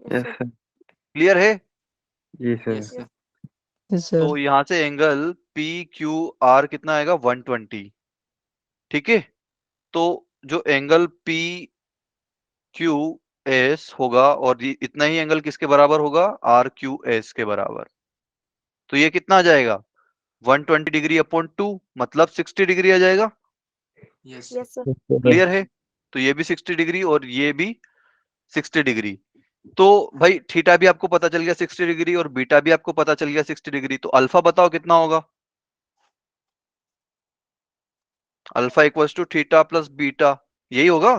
yes yes sir. Sir. Clear है? जी sir. Yes, sir. Yes sir. तो यहाँ से एंगल पी क्यू आर कितना आएगा, 120, ठीक है। तो जो एंगल पी क्यू एस होगा, और इतना ही एंगल किसके बराबर होगा, आर क्यू एस के बराबर। तो ये कितना आ जाएगा, 120 डिग्री अपॉन 2, मतलब 60 डिग्री आ जाएगा। Yes, sir. Yes sir. Clear है? तो ये भी 60 डिग्री और ये भी 60 डिग्री। तो भाई थीटा भी आपको पता चल गया 60 डिग्री, और बीटा भी आपको पता चल गया 60 डिग्री। तो अल्फा बताओ कितना होगा, alpha equals to theta plus beta, यही होगा।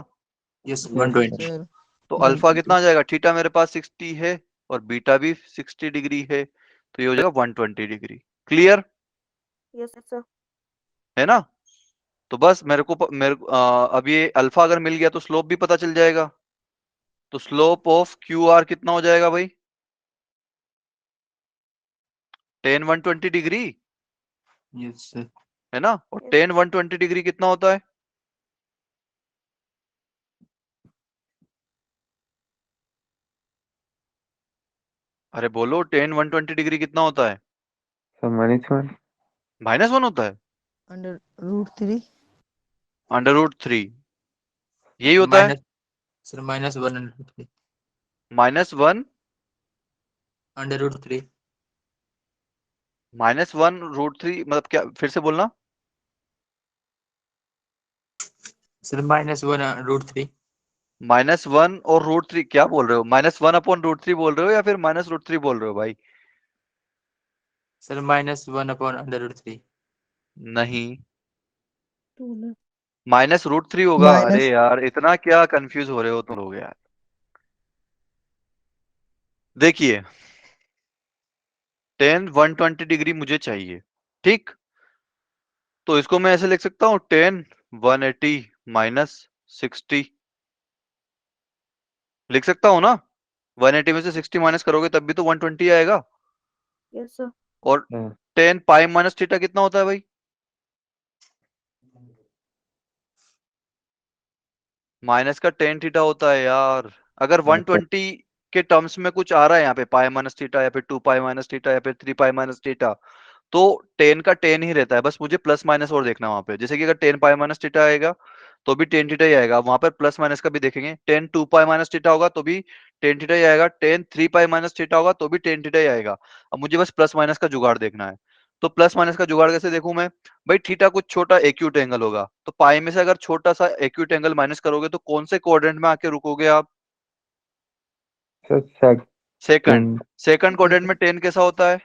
Yes, 120. सर तो अल्फा 120। कितना आ जाएगा, थीटा मेरे पास 60 है और बीटा भी 60 डिग्री है, तो ये हो जाएगा 120 डिग्री। Clear yes sir. है ना? तो बस अब ये अल्फा अगर मिल गया तो स्लोप भी पता चल जाएगा। तो स्लोप ऑफ क्यू आर कितना हो जाएगा भाई, 10 120 डिग्री, Yes, sir. है ना? और Yes. 10 120 डिग्री कितना होता है, अरे बोलो, 10 120 डिग्री कितना होता है, सर -1। -1 होता है, √3। √3, यही होता है। Minus, sir, -1 and √3. -1, √3. -1 √3 मतलब क्या, फिर से बोलना। Sir, -1 √3. -1 और √3 क्या बोल रहे हो, -1/√3 बोल रहे हो या फिर -√3 बोल रहे हो भाई? Sir, -1 upon √3. नहीं, टू ना। -√3 होगा। माइनस अरे यार इतना क्या कंफ्यूज हो रहे हो तुम लोग यार। देखिए 10 120 डिग्री मुझे चाहिए, ठीक। तो इसको मैं ऐसे लिख सकता हूँ, 10 180 माइनस 60, लिख सकता हूँ ना। 180 में से 60 माइनस करोगे तब भी तो 120 आएगा। Yes sir. और हाँ। 10 पाई माइनस थीटा कितना होता है भाई, माइनस का 10 थीटा होता है यार। अगर 120 के टर्म्स में कुछ आ रहा है यहाँ पे, पाई माइनस थीटा या फिर 2 पाई माइनस थीटा या फिर 3 पाई माइनस थीटा, तो 10 का 10 ही रहता है। बस मुझे प्लस माइनस और देखना वहां पे, जैसे कि अगर 10 पाई माइनस थीटा आएगा तो भी 10 थीटा ही आएगा, वहां पर प्लस माइनस का भी देखेंगे। 10 2 पाई माइनस थीटा होगा तो भी 10 थीटा ही आएगा, 10 3 पाई माइनस थीटा होगा तो भी 10 थीटा ही आएगा। अब मुझे बस प्लस माइनस का जुगाड़ देखना है। तो प्लस माइनस का जुगाड़ कैसे देखूं मैं, भाई थीटा कुछ छोटा एक्यूट एंगल होगा, तो पाई में से अगर छोटा सा एक्यूट एंगल माइनस करोगे तो कौन से क्वाड्रेंट में आके रुकोगे आप, sir second second second quadrant में 10 कैसा होता है?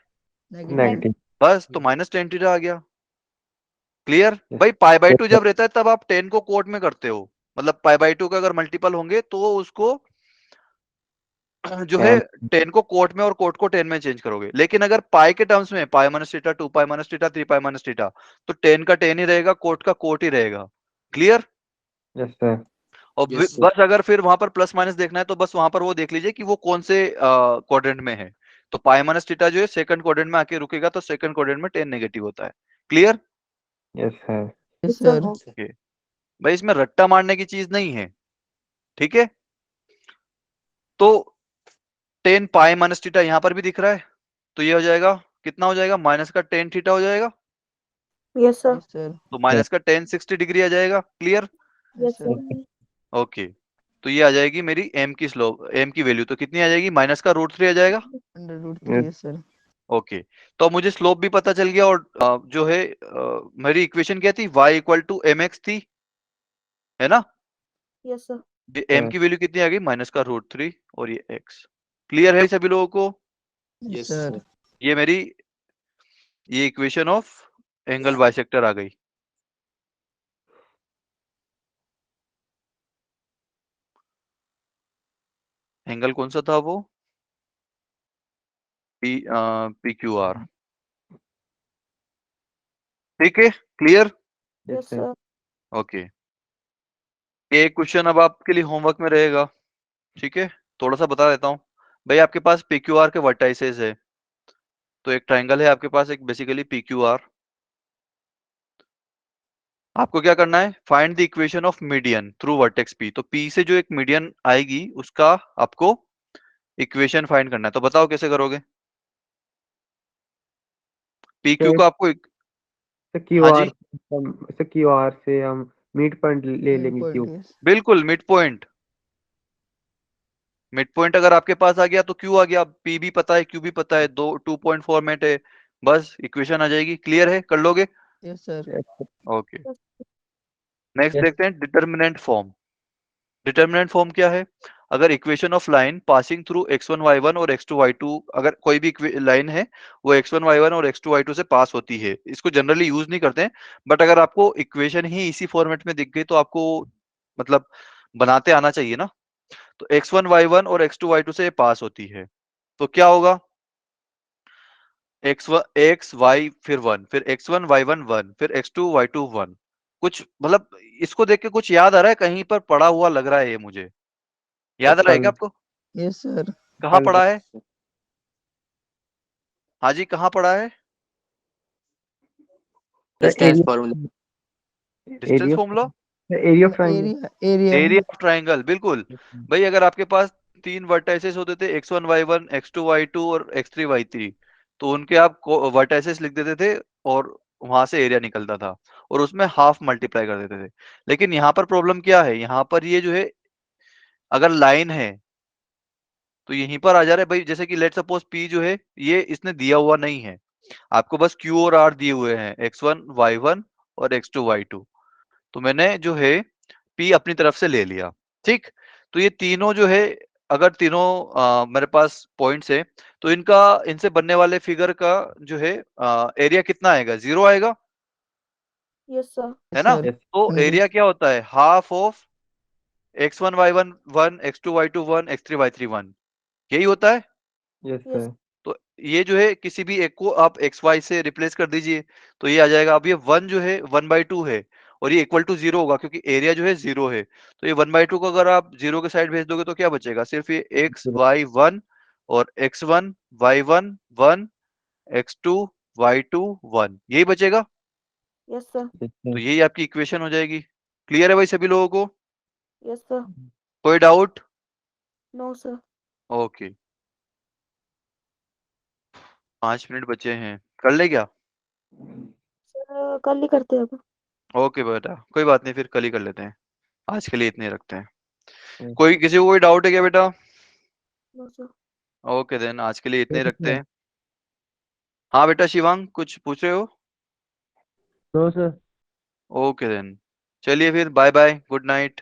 नेगेटिव। बस तो माइनस टेन थीटा आ गया। क्लियर? Yes. भाई pi by Yes, two sir. जब रहता है तब आप 10 को कोट में करते हो, मतलब पाई बाई टू का अगर मल्टीपल होंगे तो उसको जो है 10 को कोट में और कोट को 10 में चेंज करोगे। लेकिन अगर पाई के टर्म्स में pi minus theta, 2 pi minus theta, 3 pi minus theta, तो 10 का 10 ही रहेगा, कोट का कोट ही रहेगा। क्लियर? Yes, sir. और Yes, sir. बस अगर फिर वहां पर प्लस माइनस देखना है तो बस वहां पर वो देख लीजिए कि वो कौन से क्वाड्रेंट में है। तो पाई माइनस थीटा जो है सेकंड क्वाड्रेंट में आके रुकेगा, तो सेकंड क्वाड्रेंट में 10 नेगेटिव होता है। Clear? Yes, sir. Yes, sir. Okay भाई, इसमें रट्टा मारने की चीज नहीं है, ठीक है? तो 10 पाई माइनस थीटा यहां पर भी दिख रहा है, तो ये हो जाएगा, कितना हो जाएगा? माइनस का 10 थीटा हो जाएगा, यस सर, Yes, sir. तो माइनस का 10 60 डिग्री आ जाएगा। Clear? Yes, yes sir. Sir, okay, तो ये आ जाएगी मेरी एम की स्लोप, एम की वैल्यू तो कितनी आ जाएगी? माइनस का रूट 3 आ जाएगा। Under root 3. Yes, sir. Okay, तो अब मुझे स्लोप भी पता चल गया, और जो है मेरी इक्वेशन क्या थी? y equal to M x थी, है ना? यस सर, ये m की वैल्यू कितनी आ गई? माइनस का रूट 3 और ये x। क्लियर है सभी लोगों को? Yes, Yes, sir. sir. ये मेरी ये इक्वेशन ऑफ एंगल बाइसेक्टर आ गई। एंगल कौन सा था वो? P Q R. ठीक है, clear? Yes, yes sir. Sir, okay, ये क्वेश्चन अब आपके लिए होमवर्क में रहेगा, ठीक है? थोड़ा सा बता देता हूँ भाई। आपके पास पी क्यू आर के वर्टाइसेस है, तो एक ट्राइंगल है आपके पास, एक बेसिकली पी क्यू आर। आपको क्या करना है? Find the equation of median through vertex P. तो पी से जो एक मीडियन आएगी उसका आपको इक्वेशन फाइंड करना है। तो बताओ कैसे करोगे? पी क्यू Sir, को आपको सर हाँ जी, क्यूआर से हम मिड पॉइंट ले लेंगे Midpoint, क्यू। yes. बिल्कुल मिड पॉइंट। मिड पॉइंट अगर आपके पास आ गया तो क्यू आ गया, पी भी पता है, क्यू भी पता है, दो 2 पॉइंट फॉर्मेट है, बस इक्वेशन आ जाएगी। क्लियर है? कर लोगे? Yes, sir. ओके, नेक्स्ट देखते हैं डिटर्मिनेंट फॉर्म। डिटर्मिनेंट फॉर्म क्या है? अगर equation of line passing through x1 y1 और x2 y2, अगर कोई भी लाइन है वो x1 y1 और x2 y2 से पास होती है, इसको जनरली यूज नहीं करते हैं, बट अगर आपको इक्वेशन ही इसी फॉर्मेट में दिख गई तो आपको मतलब बनाते आना चाहिए ना। तो x1 y1 और x2 y2 से पास होती है, तो क्या होगा? x y फिर 1, फिर x1 y1 1, फिर x2 y2 1। कुछ मतलब इसको देख के कुछ याद आ रहा है? कहीं पर पढ़ा हुआ लग रहा है ये मुझे, याद आ रहा है क्या आपको? Yes, sir. कहाँ पढ़ा है? हाँ जी, कहाँ पढ़ा है? Distance formula. Distance formula, area of triangle. Area. Area of triangle, बिल्कुल। भाई अगर आपके पास 3 वर्टाइसेस होते थे, x1 y1, x2 y2 और x3 y3, तो उनके आप वर्टाइसेस लिख देते थे और वहां से एरिया निकलता था, और उसमें हाफ मल्टीप्लाई कर देते थे। लेकिन यहाँ पर प्रॉब्लम क्या है? यहाँ पर ये जो है अगर लाइन है तो यहीं पर आ जा रहा है भाई। जैसे कि लेट सपोज पी जो है ये इसने दिया हुआ नहीं है, आपको बस क्यू और आर दिए हुए हैं, x1 y1 और x2 y2। तो मैंने जो है पी अपनी तरफ से ले लिया, ठीक? तो ये तीनों जो है, अगर तीनों मेरे पास पॉइंट्स है, तो इनका इनसे बनने वाले फिगर का जो है एरिया कितना आएगा? 0 आएगा, यस सर, है Yes, ना? sir. तो Under- एरिया क्या होता है? Half of x1 y1 1, x2 y2 1, x3 y3 1, यही होता है। Yes yes sir. तो ये जो है किसी भी एक को आप एक्स वाई से रिप्लेस कर दीजिए, तो ये आ जाएगा। अब ये 1 जो है 1/2 है, और ये इक्वल टू 0 होगा क्योंकि एरिया जो है 0 है। तो ये 1/2 को अगर आप 0 के साइड भेज दोगे तो क्या बचेगा? सिर्फ ये एक्स वाई 1 और x1 y1 1, x2 y2 1, यही बचेगा। यस सर, तो यही आपकी इक्वेशन हो जाएगी। क्लियर है भाई सभी लोगों को? यस सर, कोई doubt? No sir, okay, 5 minute बचे हैं, कर ले क्या? सर कल ही करते हैं अब। ओके बेटा, कोई बात नहीं, फिर कल ही कर लेते हैं, आज के लिए इतने ही रखते हैं। हम्म। कोई किसी को कोई डाउट है क्या बेटा? नो सर, ओके देन, आज के लिए इतने ही रखते हैं। हाँ बेटा शिवांग, कुछ पूछ रहे हो? No sir. ओके देन, चलिए फिर, बाय बाय, गुड नाइट।